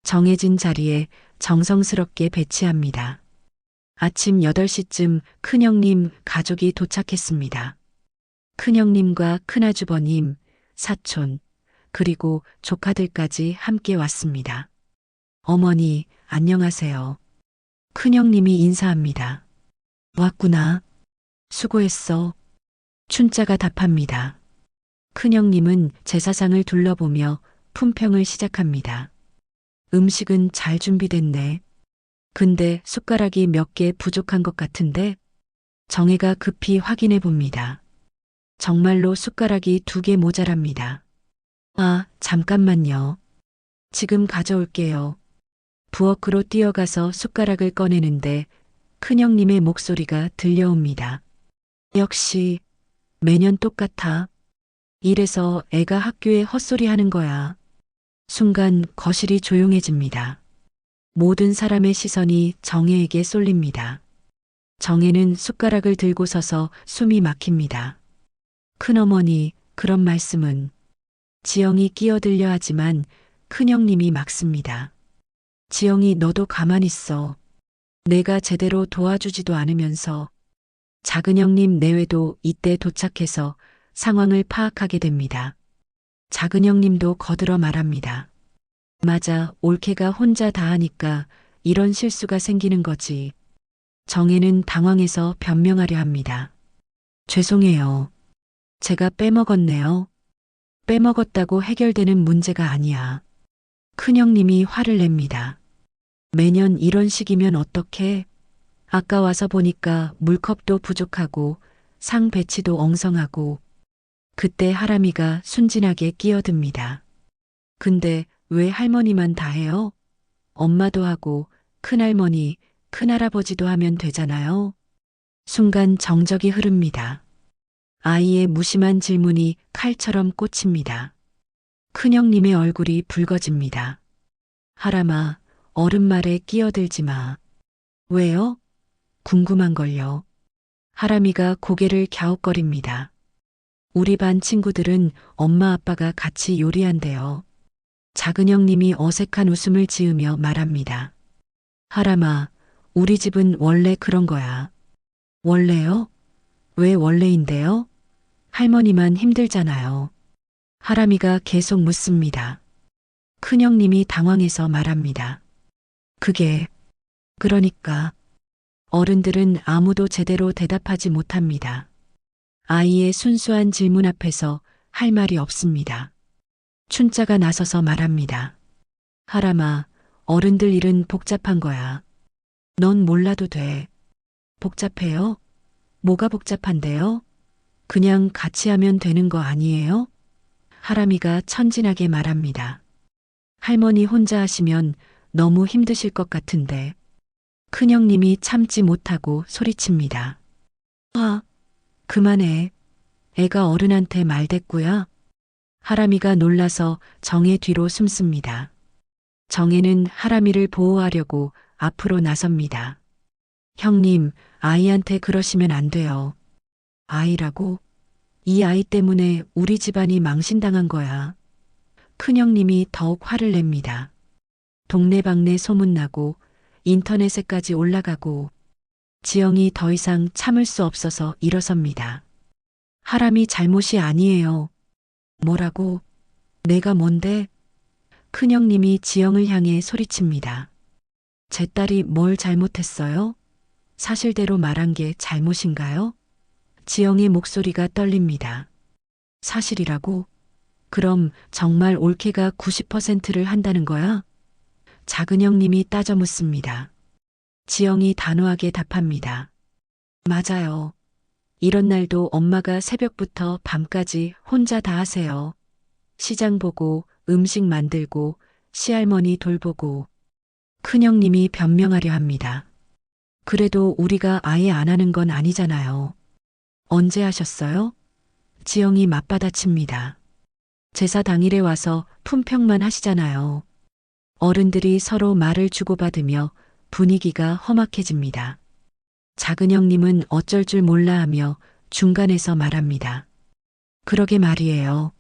Speaker 4: 정해진 자리에 정성스럽게 배치합니다. 아침 8시쯤 큰형님 가족이 도착했습니다. 큰형님과 큰아주버님, 사촌, 그리고 조카들까지 함께 왔습니다. 어머니, 안녕하세요. 큰형님이 인사합니다. 왔구나. 수고했어. 춘자가 답합니다. 큰형님은 제사상을 둘러보며 품평을 시작합니다. 음식은 잘 준비됐네. 근데 숟가락이 몇 개 부족한 것 같은데? 정혜가 급히 확인해 봅니다. 정말로 숟가락이 2개 모자랍니다. 아, 잠깐만요. 지금 가져올게요. 부엌으로 뛰어가서 숟가락을 꺼내는데 큰형님의 목소리가 들려옵니다. 역시 매년 똑같아. 이래서 애가 학교에 헛소리 하는 거야. 순간 거실이 조용해집니다. 모든 사람의 시선이 정혜에게 쏠립니다. 정혜는 숟가락을 들고 서서 숨이 막힙니다. 큰어머니, 그런 말씀은. 지영이 끼어들려 하지만 큰형님이 막습니다. 지영이 너도 가만히 있어. 내가 제대로 도와주지도 않으면서. 작은 형님 내외도 이때 도착해서 상황을 파악하게 됩니다. 작은 형님도 거들어 말합니다. 맞아, 올케가 혼자 다 하니까 이런 실수가 생기는 거지. 정혜는 당황해서 변명하려 합니다. 죄송해요. 제가 빼먹었네요. 빼먹었다고 해결되는 문제가 아니야. 큰형님이 화를 냅니다. 매년 이런 식이면 어떡해? 아까 와서 보니까 물컵도 부족하고 상 배치도 엉성하고. 그때 하람이가 순진하게 끼어듭니다. 근데 왜 할머니만 다 해요? 엄마도 하고 큰할머니, 큰할아버지도 하면 되잖아요. 순간 정적이 흐릅니다. 아이의 무심한 질문이 칼처럼 꽂힙니다. 큰형님의 얼굴이 붉어집니다. 하람아, 어른 말에 끼어들지 마. 왜요? 궁금한걸요. 하람이가 고개를 갸웃거립니다. 우리 반 친구들은 엄마 아빠가 같이 요리한대요. 작은 형님이 어색한 웃음을 지으며 말합니다. 하람아, 우리 집은 원래 그런 거야. 원래요? 왜 원래인데요? 할머니만 힘들잖아요. 하람이가 계속 묻습니다. 큰형님이 당황해서 말합니다. 그러니까. 어른들은 아무도 제대로 대답하지 못합니다. 아이의 순수한 질문 앞에서 할 말이 없습니다. 춘자가 나서서 말합니다. 하람아, 어른들 일은 복잡한 거야. 넌 몰라도 돼. 복잡해요? 뭐가 복잡한데요? 그냥 같이 하면 되는 거 아니에요? 하람이가 천진하게 말합니다. 할머니 혼자 하시면 너무 힘드실 것 같은데. 큰형님이 참지 못하고 소리칩니다. 아, 그만해. 애가 어른한테 말댔구야. 하람이가 놀라서 정혜 뒤로 숨습니다. 정혜는 하람이를 보호하려고 앞으로 나섭니다. 형님, 아이한테 그러시면 안 돼요. 아이라고? 이 아이 때문에 우리 집안이 망신당한 거야. 큰형님이 더욱 화를 냅니다. 동네방네 소문나고 인터넷에까지 올라가고. 지영이 더 이상 참을 수 없어서 일어섭니다. 하람이 잘못이 아니에요. 뭐라고? 내가 뭔데? 큰형님이 지영을 향해 소리칩니다. 제 딸이 뭘 잘못했어요? 사실대로 말한 게 잘못인가요? 지영의 목소리가 떨립니다. 사실이라고? 그럼 정말 올케가 90%를 한다는 거야? 작은 형님이 따져 묻습니다. 지영이 단호하게 답합니다. 맞아요. 이런 날도 엄마가 새벽부터 밤까지 혼자 다 하세요. 시장 보고 음식 만들고 시할머니 돌보고. 큰형님이 변명하려 합니다. 그래도 우리가 아예 안 하는 건 아니잖아요. 언제 하셨어요? 지영이 맞받아칩니다. 제사 당일에 와서 품평만 하시잖아요. 어른들이 서로 말을 주고받으며 분위기가 험악해집니다. 작은 형님은 어쩔 줄 몰라 하며 중간에서 말합니다. 그러게 말이에요.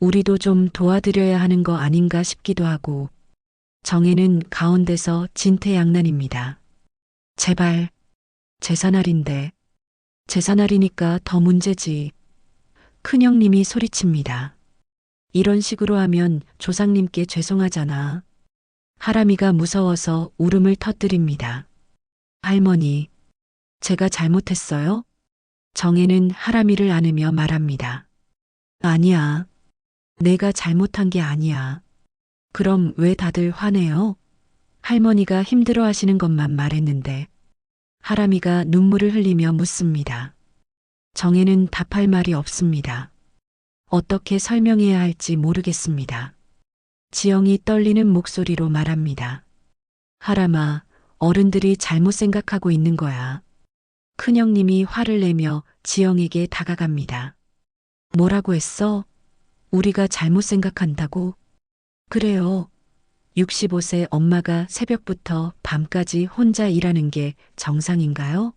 Speaker 4: 우리도 좀 도와드려야 하는 거 아닌가 싶기도 하고. 정혜는 가운데서 진퇴양난입니다. 제발, 제사날인데. 제사날이니까 더 문제지. 큰형님이 소리칩니다. 이런 식으로 하면 조상님께 죄송하잖아. 하람이가 무서워서 울음을 터뜨립니다. 할머니, 제가 잘못했어요? 정혜는 하람이를 안으며 말합니다. 아니야. 내가 잘못한 게 아니야. 그럼 왜 다들 화내요? 할머니가 힘들어 하시는 것만 말했는데. 하람이가 눈물을 흘리며 묻습니다. 정혜는 답할 말이 없습니다. 어떻게 설명해야 할지 모르겠습니다. 지영이 떨리는 목소리로 말합니다. 하람아, 어른들이 잘못 생각하고 있는 거야. 큰형님이 화를 내며 지영에게 다가갑니다. 뭐라고 했어? 우리가 잘못 생각한다고? 그래요. 65세 엄마가 새벽부터 밤까지 혼자 일하는 게 정상인가요?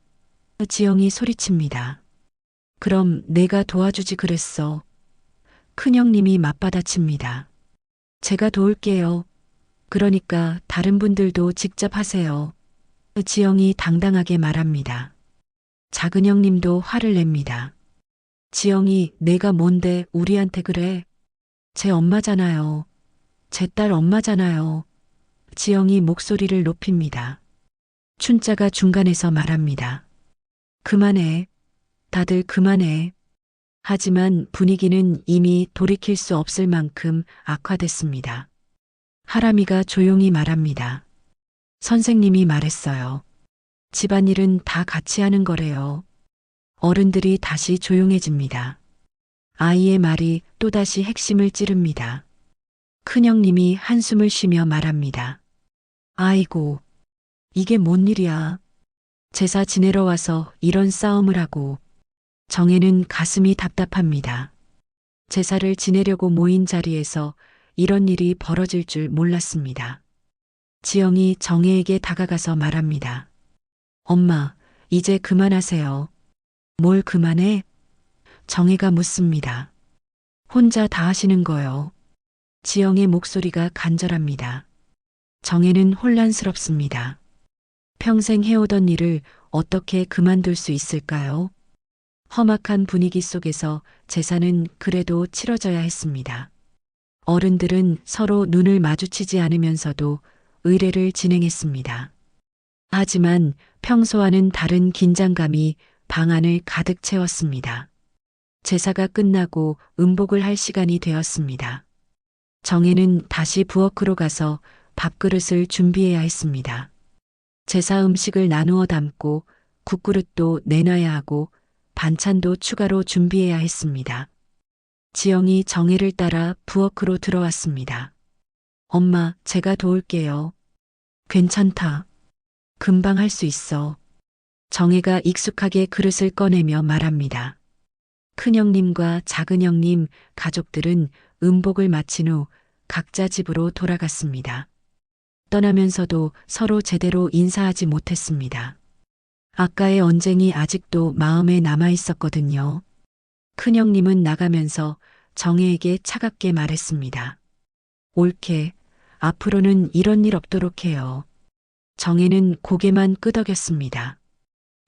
Speaker 4: 지영이 소리칩니다. 그럼 내가 도와주지 그랬어. 큰형님이 맞받아칩니다. 제가 도울게요. 그러니까 다른 분들도 직접 하세요. 지영이 당당하게 말합니다. 작은 형님도 화를 냅니다. 지영이 내가 뭔데 우리한테 그래? 제 엄마잖아요. 제 딸 엄마잖아요. 지영이 목소리를 높입니다. 춘자가 중간에서 말합니다. 그만해. 다들 그만해. 하지만 분위기는 이미 돌이킬 수 없을 만큼 악화됐습니다. 하람이가 조용히 말합니다. 선생님이 말했어요. 집안일은 다 같이 하는 거래요. 어른들이 다시 조용해집니다. 아이의 말이 또다시 핵심을 찌릅니다. 큰형님이 한숨을 쉬며 말합니다. 아이고, 이게 뭔 일이야. 제사 지내러 와서 이런 싸움을 하고. 정혜는 가슴이 답답합니다. 제사를 지내려고 모인 자리에서 이런 일이 벌어질 줄 몰랐습니다. 지영이 정혜에게 다가가서 말합니다. 엄마, 이제 그만하세요. 뭘 그만해? 정혜가 묻습니다. 혼자 다 하시는 거요. 지영의 목소리가 간절합니다. 정혜는 혼란스럽습니다. 평생 해오던 일을 어떻게 그만둘 수 있을까요? 험악한 분위기 속에서 제사는 그래도 치러져야 했습니다. 어른들은 서로 눈을 마주치지 않으면서도 의례를 진행했습니다. 하지만 평소와는 다른 긴장감이 방 안을 가득 채웠습니다. 제사가 끝나고 음복을 할 시간이 되었습니다. 정혜는 다시 부엌으로 가서 밥그릇을 준비해야 했습니다. 제사 음식을 나누어 담고 국그릇도 내놔야 하고 반찬도 추가로 준비해야 했습니다. 지영이 정혜를 따라 부엌으로 들어왔습니다. 엄마, 제가 도울게요. 괜찮다. 금방 할 수 있어. 정혜가 익숙하게 그릇을 꺼내며 말합니다. 큰형님과 작은형님 가족들은 음복을 마친 후 각자 집으로 돌아갔습니다. 떠나면서도 서로 제대로 인사하지 못했습니다. 아까의 언쟁이 아직도 마음에 남아 있었거든요. 큰형님은 나가면서 정혜에게 차갑게 말했습니다. 옳게, 앞으로는 이런 일 없도록 해요. 정혜는 고개만 끄덕였습니다.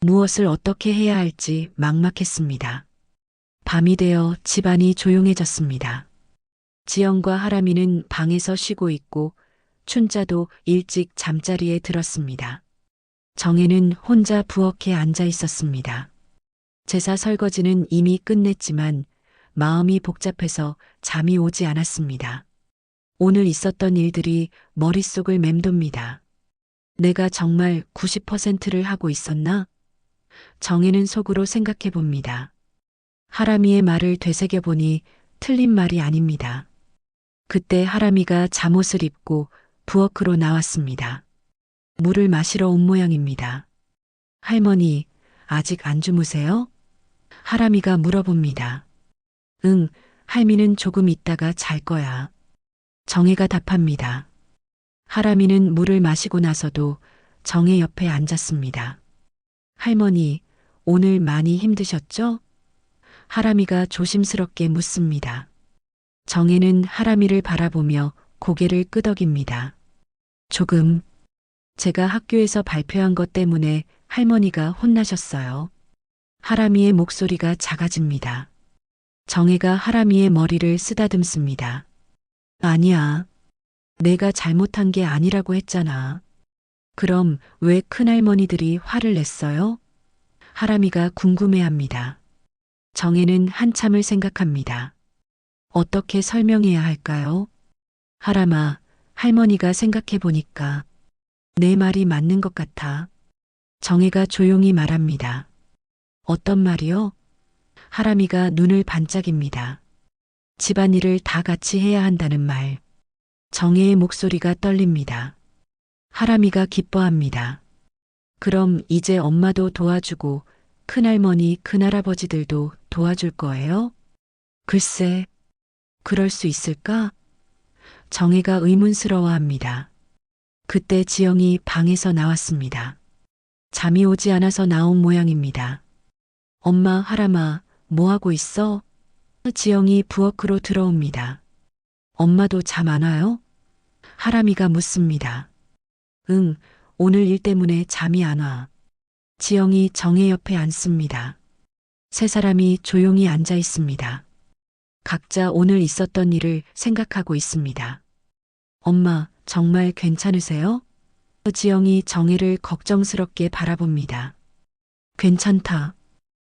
Speaker 4: 무엇을 어떻게 해야 할지 막막했습니다. 밤이 되어 집안이 조용해졌습니다. 지영과 하람이는 방에서 쉬고 있고 춘자도 일찍 잠자리에 들었습니다. 정혜는 혼자 부엌에 앉아 있었습니다. 제사 설거지는 이미 끝냈지만 마음이 복잡해서 잠이 오지 않았습니다. 오늘 있었던 일들이 머릿속을 맴돕니다. 내가 정말 90%를 하고 있었나? 정혜는 속으로 생각해 봅니다. 하람이의 말을 되새겨보니 틀린 말이 아닙니다. 그때 하람이가 잠옷을 입고 부엌으로 나왔습니다. 물을 마시러 온 모양입니다. 할머니, 아직 안 주무세요? 하람이가 물어봅니다. 응, 할미는 조금 있다가 잘 거야. 정혜가 답합니다. 하람이는 물을 마시고 나서도 정혜 옆에 앉았습니다. 할머니, 오늘 많이 힘드셨죠? 하람이가 조심스럽게 묻습니다. 정혜는 하람이를 바라보며 고개를 끄덕입니다. 조금, 제가 학교에서 발표한 것 때문에 할머니가 혼나셨어요. 하람이의 목소리가 작아집니다. 정혜가 하람이의 머리를 쓰다듬습니다. 아니야. 내가 잘못한 게 아니라고 했잖아. 그럼 왜 큰할머니들이 화를 냈어요? 하람이가 궁금해합니다. 정혜는 한참을 생각합니다. 어떻게 설명해야 할까요? 하람아, 할머니가 생각해 보니까 내 말이 맞는 것 같아. 정혜가 조용히 말합니다. 어떤 말이요? 하람이가 눈을 반짝입니다. 집안일을 다 같이 해야 한다는 말. 정혜의 목소리가 떨립니다. 하람이가 기뻐합니다. 그럼 이제 엄마도 도와주고 큰할머니, 큰할아버지들도 도와줄 거예요? 글쎄, 그럴 수 있을까? 정혜가 의문스러워합니다. 그때 지영이 방에서 나왔습니다. 잠이 오지 않아서 나온 모양입니다. 엄마, 하람아, 뭐 하고 있어? 지영이 부엌으로 들어옵니다. 엄마도 잠 안 와요? 하람이가 묻습니다. 응, 오늘 일 때문에 잠이 안 와. 지영이 정혜 옆에 앉습니다. 세 사람이 조용히 앉아 있습니다. 각자 오늘 있었던 일을 생각하고 있습니다. 엄마, 정말 괜찮으세요? 지영이 정혜를 걱정스럽게 바라봅니다. 괜찮다.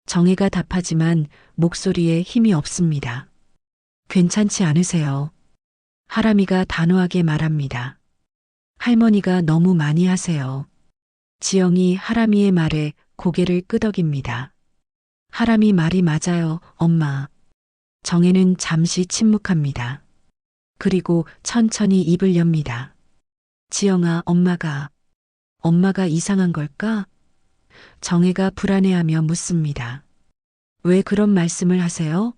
Speaker 4: 정혜가 답하지만 목소리에 힘이 없습니다. 괜찮지 않으세요? 하람이가 단호하게 말합니다. 할머니가 너무 많이 하세요. 지영이 하람이의 말에 고개를 끄덕입니다. 하람이 말이 맞아요, 엄마. 정혜는 잠시 침묵합니다. 그리고 천천히 입을 엽니다. 지영아, 엄마가 이상한 걸까? 정혜가 불안해하며 묻습니다. 왜 그런 말씀을 하세요?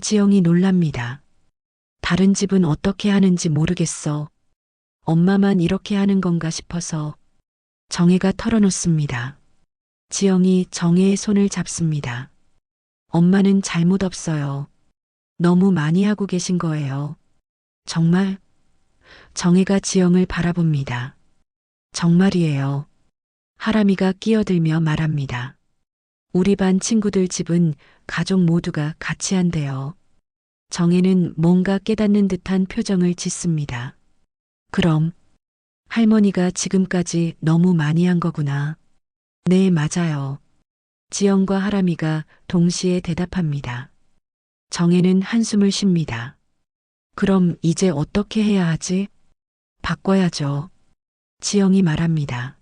Speaker 4: 지영이 놀랍니다. 다른 집은 어떻게 하는지 모르겠어. 엄마만 이렇게 하는 건가 싶어서. 정혜가 털어놓습니다. 지영이 정혜의 손을 잡습니다. 엄마는 잘못 없어요. 너무 많이 하고 계신 거예요. 정말? 정혜가 지영을 바라봅니다. 정말이에요. 하람이가 끼어들며 말합니다. 우리 반 친구들 집은 가족 모두가 같이 한대요. 정혜는 뭔가 깨닫는 듯한 표정을 짓습니다. 그럼 할머니가 지금까지 너무 많이 한 거구나. 네, 맞아요. 지영과 하람이가 동시에 대답합니다. 정혜는 한숨을 쉽니다. 그럼 이제 어떻게 해야 하지? 바꿔야죠. 지영이 말합니다.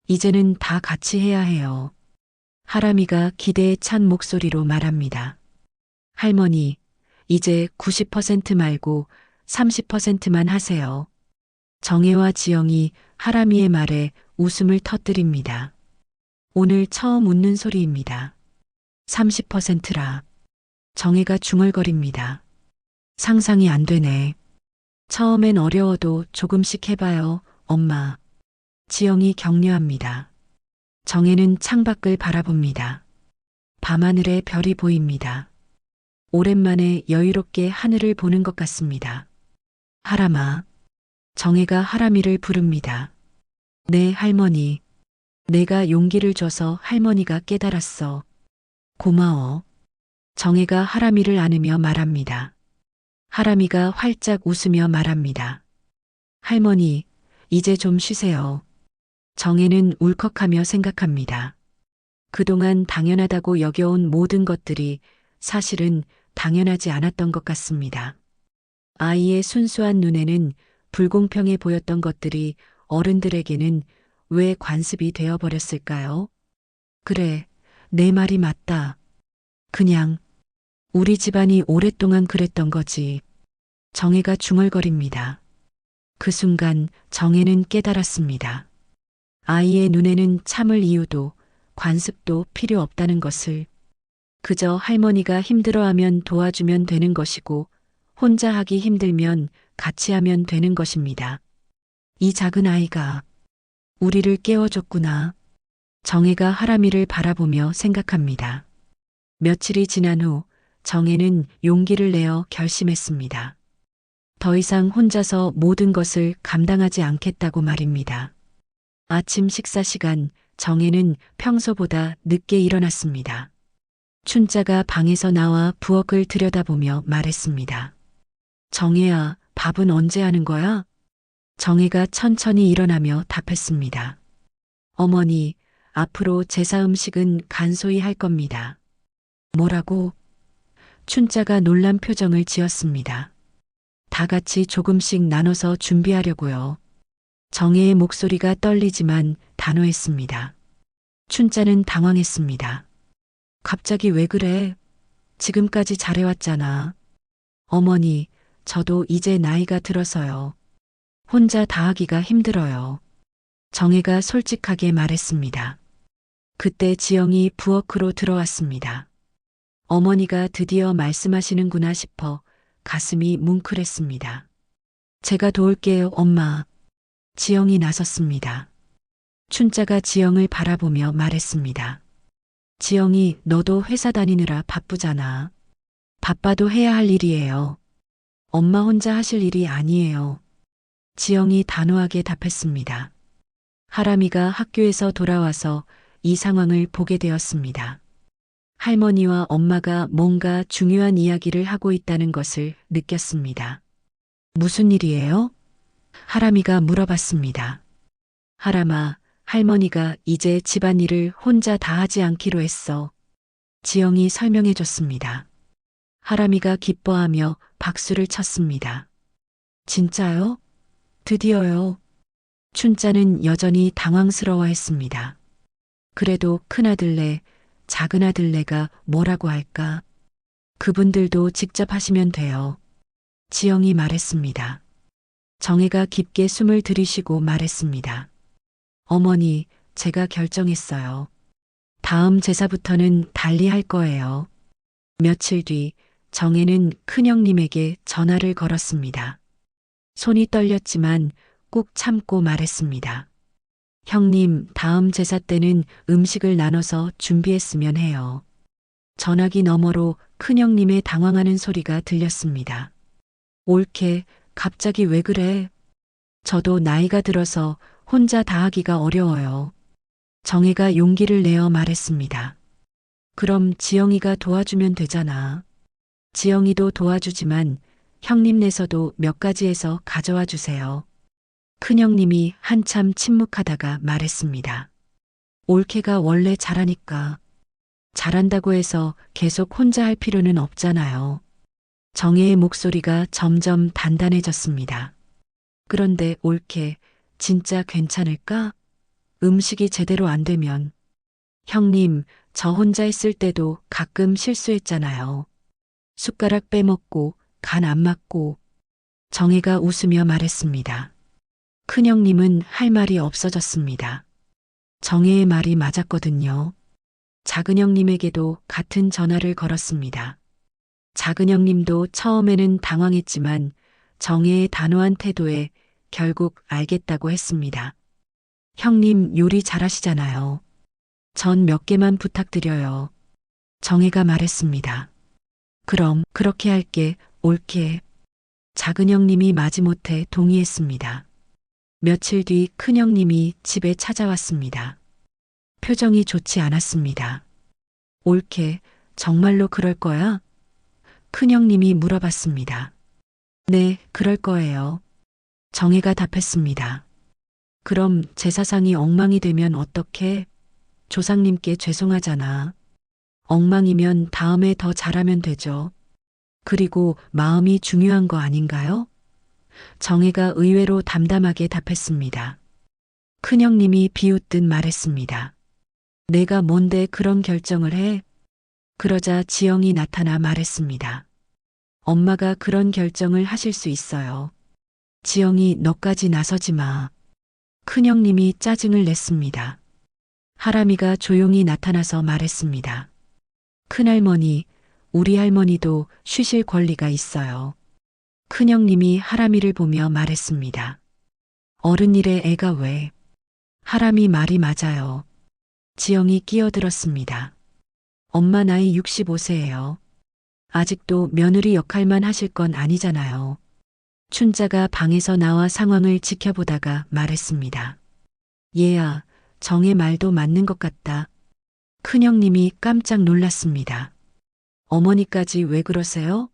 Speaker 4: 이제는 다 같이 해야 해요. 하람이가 기대에 찬 목소리로 말합니다. 할머니, 이제 90% 말고 30%만 하세요. 정혜와 지영이 하람이의 말에 웃음을 터뜨립니다. 오늘 처음 웃는 소리입니다. 30%라. 정혜가 중얼거립니다. 상상이 안 되네. 처음엔 어려워도 조금씩 해봐요, 엄마. 지영이 격려합니다. 정혜는 창밖을 바라봅니다. 밤하늘에 별이 보입니다. 오랜만에 여유롭게 하늘을 보는 것 같습니다. 하람아. 정혜가 하람이를 부릅니다. 네, 할머니. 내가 용기를 줘서 할머니가 깨달았어. 고마워. 정혜가 하람이를 안으며 말합니다. 하람이가 활짝 웃으며 말합니다. 할머니, 이제 좀 쉬세요. 정혜는 울컥하며 생각합니다. 그동안 당연하다고 여겨온 모든 것들이 사실은 당연하지 않았던 것 같습니다. 아이의 순수한 눈에는 불공평해 보였던 것들이 어른들에게는 왜 관습이 되어버렸을까요? 그래, 내 말이 맞다. 그냥 우리 집안이 오랫동안 그랬던 거지. 정혜가 중얼거립니다. 그 순간 정혜는 깨달았습니다. 아이의 눈에는 참을 이유도 관습도 필요 없다는 것을. 그저 할머니가 힘들어하면 도와주면 되는 것이고 혼자 하기 힘들면 같이 하면 되는 것입니다. 이 작은 아이가 우리를 깨워줬구나. 정혜가 하람이를 바라보며 생각합니다. 며칠이 지난 후 정혜는 용기를 내어 결심했습니다. 더 이상 혼자서 모든 것을 감당하지 않겠다고 말입니다. 아침 식사 시간 정혜는 평소보다 늦게 일어났습니다. 춘자가 방에서 나와 부엌을 들여다보며 말했습니다. 정혜야, 밥은 언제 하는 거야? 정혜가 천천히 일어나며 답했습니다. 어머니, 앞으로 제사 음식은 간소히 할 겁니다. 뭐라고? 춘자가 놀란 표정을 지었습니다. 다 같이 조금씩 나눠서 준비하려고요. 정혜의 목소리가 떨리지만 단호했습니다. 춘자는 당황했습니다. 갑자기 왜 그래? 지금까지 잘해왔잖아. 어머니, 저도 이제 나이가 들어서요. 혼자 다 하기가 힘들어요. 정혜가 솔직하게 말했습니다. 그때 지영이 부엌으로 들어왔습니다. 어머니가 드디어 말씀하시는구나 싶어 가슴이 뭉클했습니다. 제가 도울게요, 엄마. 지영이 나섰습니다. 춘자가 지영을 바라보며 말했습니다. 지영이 너도 회사 다니느라 바쁘잖아. 바빠도 해야 할 일이에요. 엄마 혼자 하실 일이 아니에요. 지영이 단호하게 답했습니다. 하람이가 학교에서 돌아와서 이 상황을 보게 되었습니다. 할머니와 엄마가 뭔가 중요한 이야기를 하고 있다는 것을 느꼈습니다. 무슨 일이에요? 하람이가 물어봤습니다. 하람아, 할머니가 이제 집안일을 혼자 다 하지 않기로 했어. 지영이 설명해 줬습니다. 하람이가 기뻐하며 박수를 쳤습니다. 진짜요? 드디어요. 춘자는 여전히 당황스러워했습니다. 그래도 큰아들네, 작은아들네가 뭐라고 할까? 그분들도 직접 하시면 돼요. 지영이 말했습니다. 정혜가 깊게 숨을 들이쉬고 말했습니다. 어머니, 제가 결정했어요. 다음 제사부터는 달리 할 거예요. 며칠 뒤 정혜는 큰형님에게 전화를 걸었습니다. 손이 떨렸지만 꾹 참고 말했습니다. 형님, 다음 제사 때는 음식을 나눠서 준비했으면 해요. 전화기 너머로 큰형님의 당황하는 소리가 들렸습니다. 옳게, 갑자기 왜 그래? 저도 나이가 들어서 혼자 다 하기가 어려워요. 정혜가 용기를 내어 말했습니다. 그럼 지영이가 도와주면 되잖아. 지영이도 도와주지만 형님네서도 몇 가지 해서 가져와 주세요. 큰형님이 한참 침묵하다가 말했습니다. 올케가 원래 잘하니까. 잘한다고 해서 계속 혼자 할 필요는 없잖아요. 정혜의 목소리가 점점 단단해졌습니다. 그런데 올케, 진짜 괜찮을까? 음식이 제대로 안 되면. 형님, 저 혼자 있을 때도 가끔 실수했잖아요. 숟가락 빼먹고 간 안 맞고. 정혜가 웃으며 말했습니다. 큰형님은 할 말이 없어졌습니다. 정혜의 말이 맞았거든요. 작은형님에게도 같은 전화를 걸었습니다. 작은형님도 처음에는 당황했지만 정혜의 단호한 태도에 결국 알겠다고 했습니다. 형님 요리 잘하시잖아요. 전 몇 개만 부탁드려요. 정혜가 말했습니다. 그럼 그렇게 할게, 옳게. 작은형님이 마지못해 동의했습니다. 며칠 뒤 큰형님이 집에 찾아왔습니다. 표정이 좋지 않았습니다. 옳게, 정말로 그럴 거야? 큰형님이 물어봤습니다. 네, 그럴 거예요. 정혜가 답했습니다. 그럼 제사상이 엉망이 되면 어떡해? 조상님께 죄송하잖아. 엉망이면 다음에 더 잘하면 되죠. 그리고 마음이 중요한 거 아닌가요? 정혜가 의외로 담담하게 답했습니다. 큰형님이 비웃듯 말했습니다. 내가 뭔데 그런 결정을 해? 그러자 지영이 나타나 말했습니다. 엄마가 그런 결정을 하실 수 있어요. 지영이 너까지 나서지 마. 큰형님이 짜증을 냈습니다. 하람이가 조용히 나타나서 말했습니다. 큰할머니, 우리 할머니도 쉬실 권리가 있어요. 큰형님이 하람이를 보며 말했습니다. 어른 일에 애가 왜? 하람이 말이 맞아요. 지영이 끼어들었습니다. 엄마 나이 65세예요. 아직도 며느리 역할만 하실 건 아니잖아요. 춘자가 방에서 나와 상황을 지켜보다가 말했습니다. 얘야, 정의 말도 맞는 것 같다. 큰형님이 깜짝 놀랐습니다. 어머니까지 왜 그러세요?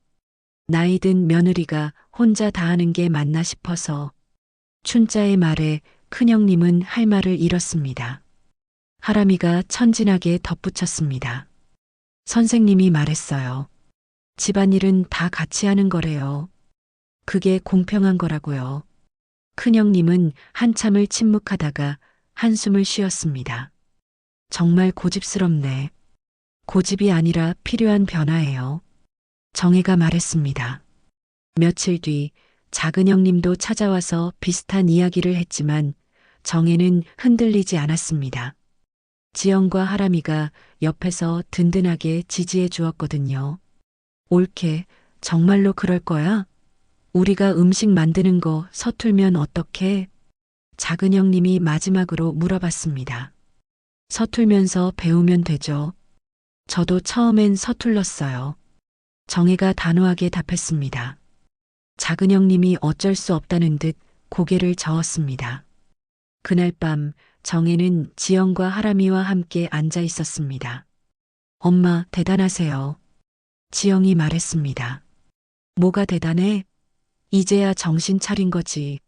Speaker 4: 나이 든 며느리가 혼자 다 하는 게 맞나 싶어서. 춘자의 말에 큰형님은 할 말을 잃었습니다. 하람이가 천진하게 덧붙였습니다. 선생님이 말했어요. 집안일은 다 같이 하는 거래요. 그게 공평한 거라고요. 큰형님은 한참을 침묵하다가 한숨을 쉬었습니다. 정말 고집스럽네. 고집이 아니라 필요한 변화예요. 정혜가 말했습니다. 며칠 뒤 작은 형님도 찾아와서 비슷한 이야기를 했지만 정혜는 흔들리지 않았습니다. 지영과 하람이가 옆에서 든든하게 지지해 주었거든요. 옳게, 정말로 그럴 거야? 우리가 음식 만드는 거 서툴면 어떡해? 작은 형님이 마지막으로 물어봤습니다. 서툴면서 배우면 되죠. 저도 처음엔 서툴렀어요. 정혜가 단호하게 답했습니다. 작은 형님이 어쩔 수 없다는 듯 고개를 저었습니다. 그날 밤 정혜는 지영과 하람이와 함께 앉아 있었습니다. 엄마, 대단하세요. 지영이 말했습니다. 뭐가 대단해? 이제야 정신 차린 거지.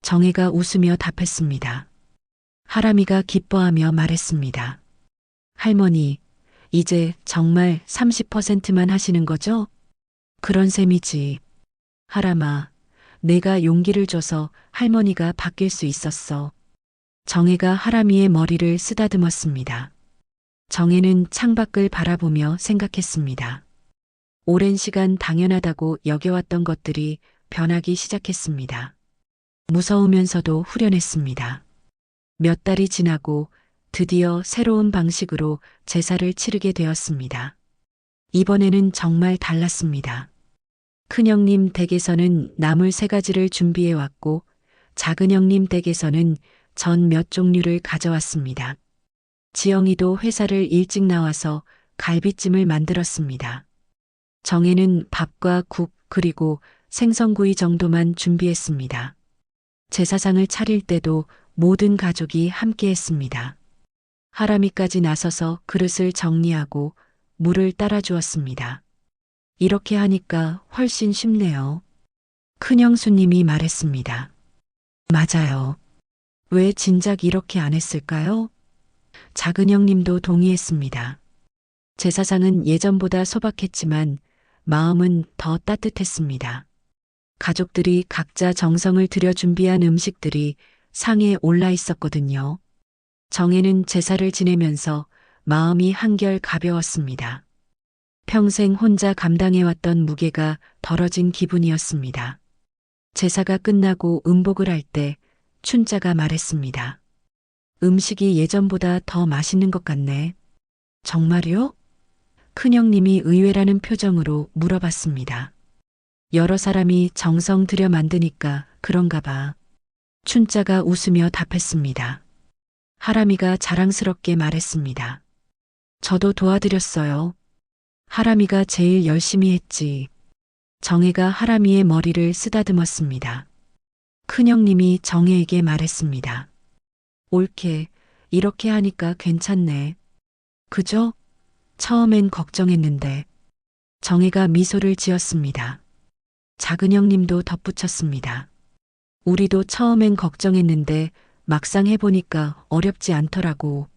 Speaker 4: 정혜가 웃으며 답했습니다. 하람이가 기뻐하며 말했습니다. 할머니, 이제 정말 30%만 하시는 거죠? 그런 셈이지. 하람아, 내가 용기를 줘서 할머니가 바뀔 수 있었어. 정혜가 하람이의 머리를 쓰다듬었습니다. 정혜는 창밖을 바라보며 생각했습니다. 오랜 시간 당연하다고 여겨왔던 것들이 변하기 시작했습니다. 무서우면서도 후련했습니다. 몇 달이 지나고 드디어 새로운 방식으로 제사를 치르게 되었습니다. 이번에는 정말 달랐습니다. 큰형님 댁에서는 나물 3가지를 준비해 왔고 작은 형님 댁에서는 전 몇 종류를 가져왔습니다. 지영이도 회사를 일찍 나와서 갈비찜을 만들었습니다. 정혜는 밥과 국 그리고 생선구이 정도만 준비했습니다. 제사상을 차릴 때도 모든 가족이 함께했습니다. 하람이까지 나서서 그릇을 정리하고 물을 따라 주었습니다. 이렇게 하니까 훨씬 쉽네요. 큰형수님이 말했습니다. 맞아요. 왜 진작 이렇게 안 했을까요? 작은 형님도 동의했습니다. 제사상은 예전보다 소박했지만 마음은 더 따뜻했습니다. 가족들이 각자 정성을 들여 준비한 음식들이 상에 올라 있었거든요. 정혜는 제사를 지내면서 마음이 한결 가벼웠습니다. 평생 혼자 감당해왔던 무게가 덜어진 기분이었습니다. 제사가 끝나고 음복을 할 때 춘자가 말했습니다. 음식이 예전보다 더 맛있는 것 같네. 정말요? 큰형님이 의외라는 표정으로 물어봤습니다. 여러 사람이 정성 들여 만드니까 그런가 봐. 춘자가 웃으며 답했습니다. 하람이가 자랑스럽게 말했습니다. 저도 도와드렸어요. 하람이가 제일 열심히 했지. 정혜가 하람이의 머리를 쓰다듬었습니다. 큰형님이 정혜에게 말했습니다. 옳게, 이렇게 하니까 괜찮네. 그죠? 처음엔 걱정했는데. 정혜가 미소를 지었습니다. 작은 형님도 덧붙였습니다. 우리도 처음엔 걱정했는데 막상 해보니까 어렵지 않더라고.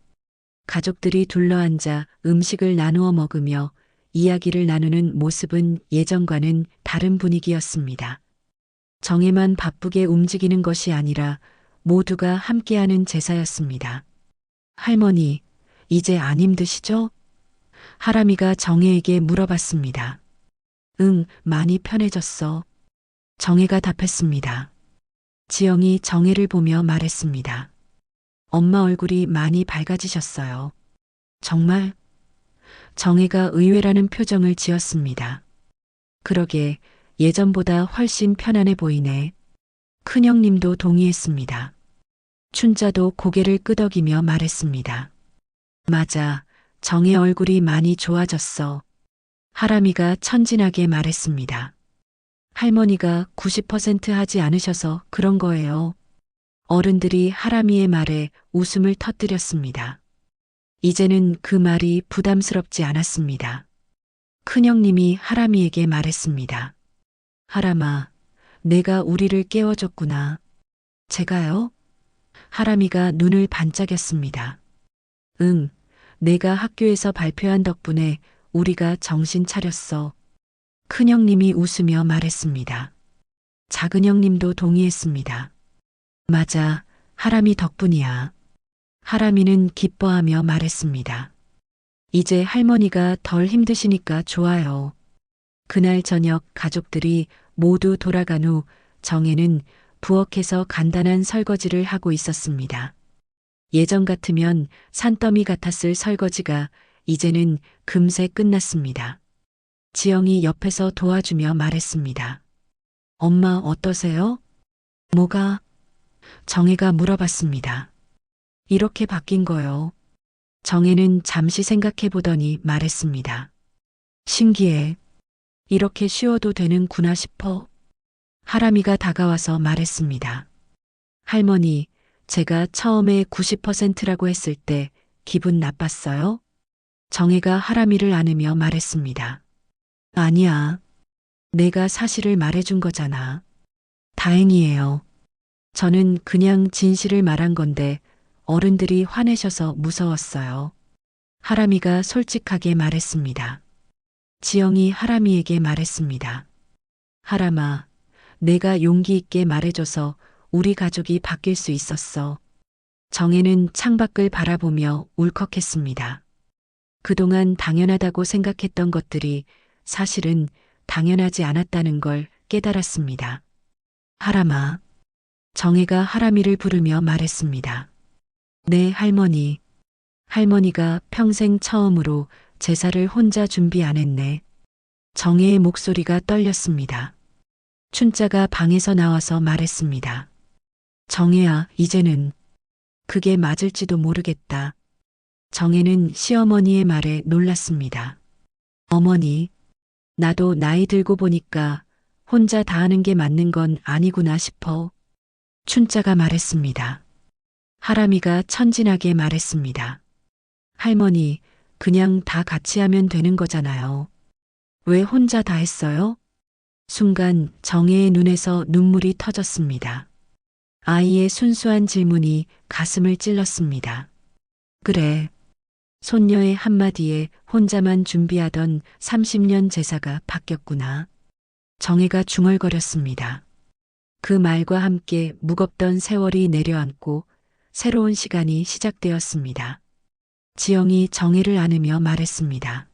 Speaker 4: 가족들이 둘러앉아 음식을 나누어 먹으며 이야기를 나누는 모습은 예전과는 다른 분위기였습니다. 정혜만 바쁘게 움직이는 것이 아니라 모두가 함께하는 제사였습니다. 할머니, 이제 안 힘드시죠? 하람이가 정혜에게 물어봤습니다. 응, 많이 편해졌어. 정혜가 답했습니다. 지영이 정혜를 보며 말했습니다. 엄마 얼굴이 많이 밝아지셨어요. 정말? 정혜가 의외라는 표정을 지었습니다. 그러게 예전보다 훨씬 편안해 보이네. 큰형님도 동의했습니다. 춘자도 고개를 끄덕이며 말했습니다. 맞아, 정혜 얼굴이 많이 좋아졌어. 하람이가 천진하게 말했습니다. 할머니가 90% 하지 않으셔서 그런 거예요. 어른들이 하람이의 말에 웃음을 터뜨렸습니다. 이제는 그 말이 부담스럽지 않았습니다. 큰형님이 하람이에게 말했습니다. 하람아, 내가 우리를 깨워줬구나. 제가요? 하람이가 눈을 반짝였습니다. 응, 내가 학교에서 발표한 덕분에 우리가 정신 차렸어. 큰형님이 웃으며 말했습니다. 작은형님도 동의했습니다. 맞아, 하람이 덕분이야. 하람이는 기뻐하며 말했습니다. 이제 할머니가 덜 힘드시니까 좋아요. 그날 저녁 가족들이 모두 돌아간 후 정혜는 부엌에서 간단한 설거지를 하고 있었습니다. 예전 같으면 산더미 같았을 설거지가 이제는 금세 끝났습니다. 지영이 옆에서 도와주며 말했습니다. 엄마 어떠세요? 뭐가? 정혜가 물어봤습니다. 이렇게 바뀐 거요. 정혜는 잠시 생각해 보더니 말했습니다. 신기해. 이렇게 쉬어도 되는구나 싶어. 하람이가 다가와서 말했습니다. 할머니, 제가 처음에 90%라고 했을 때 기분 나빴어요? 정혜가 하람이를 안으며 말했습니다. 아니야. 내가 사실을 말해준 거잖아. 다행이에요. 저는 그냥 진실을 말한 건데 어른들이 화내셔서 무서웠어요. 하람이가 솔직하게 말했습니다. 지영이 하람이에게 말했습니다. 하람아, 내가 용기 있게 말해줘서 우리 가족이 바뀔 수 있었어. 정혜는 창밖을 바라보며 울컥했습니다. 그동안 당연하다고 생각했던 것들이 사실은 당연하지 않았다는 걸 깨달았습니다. 하람아. 정혜가 하람이를 부르며 말했습니다. 네, 할머니. 할머니가 평생 처음으로 제사를 혼자 준비 안 했네. 정혜의 목소리가 떨렸습니다. 춘자가 방에서 나와서 말했습니다. 정혜야, 이제는 그게 맞을지도 모르겠다. 정혜는 시어머니의 말에 놀랐습니다. 어머니, 나도 나이 들고 보니까 혼자 다 하는 게 맞는 건 아니구나 싶어. 춘자가 말했습니다. 하람이가 천진하게 말했습니다. 할머니, 그냥 다 같이 하면 되는 거잖아요. 왜 혼자 다 했어요? 순간 정혜의 눈에서 눈물이 터졌습니다. 아이의 순수한 질문이 가슴을 찔렀습니다. 그래. 손녀의 한마디에 혼자만 준비하던 30년 제사가 바뀌었구나. 정혜가 중얼거렸습니다. 그 말과 함께 무겁던 세월이 내려앉고 새로운 시간이 시작되었습니다. 지영이 정혜를 안으며 말했습니다.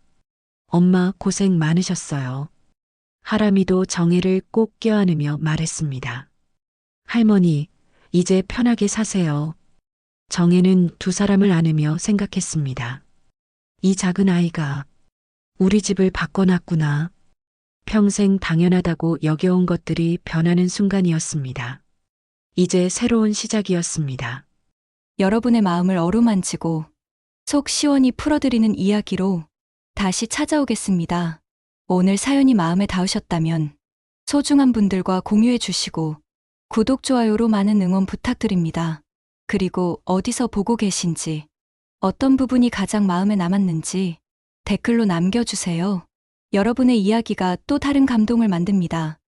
Speaker 4: 엄마 고생 많으셨어요. 하람이도 정혜를 꼭 껴안으며 말했습니다. 할머니, 이제 편하게 사세요. 정혜는 두 사람을 안으며 생각했습니다. 이 작은 아이가 우리 집을 바꿔놨구나. 평생 당연하다고 여겨온 것들이 변하는 순간이었습니다. 이제 새로운 시작이었습니다.
Speaker 3: 여러분의 마음을 어루만지고 속 시원히 풀어드리는 이야기로 다시 찾아오겠습니다. 오늘 사연이 마음에 닿으셨다면 소중한 분들과 공유해 주시고 구독, 좋아요로 많은 응원 부탁드립니다. 그리고 어디서 보고 계신지, 어떤 부분이 가장 마음에 남았는지 댓글로 남겨주세요. 여러분의 이야기가 또 다른 감동을 만듭니다.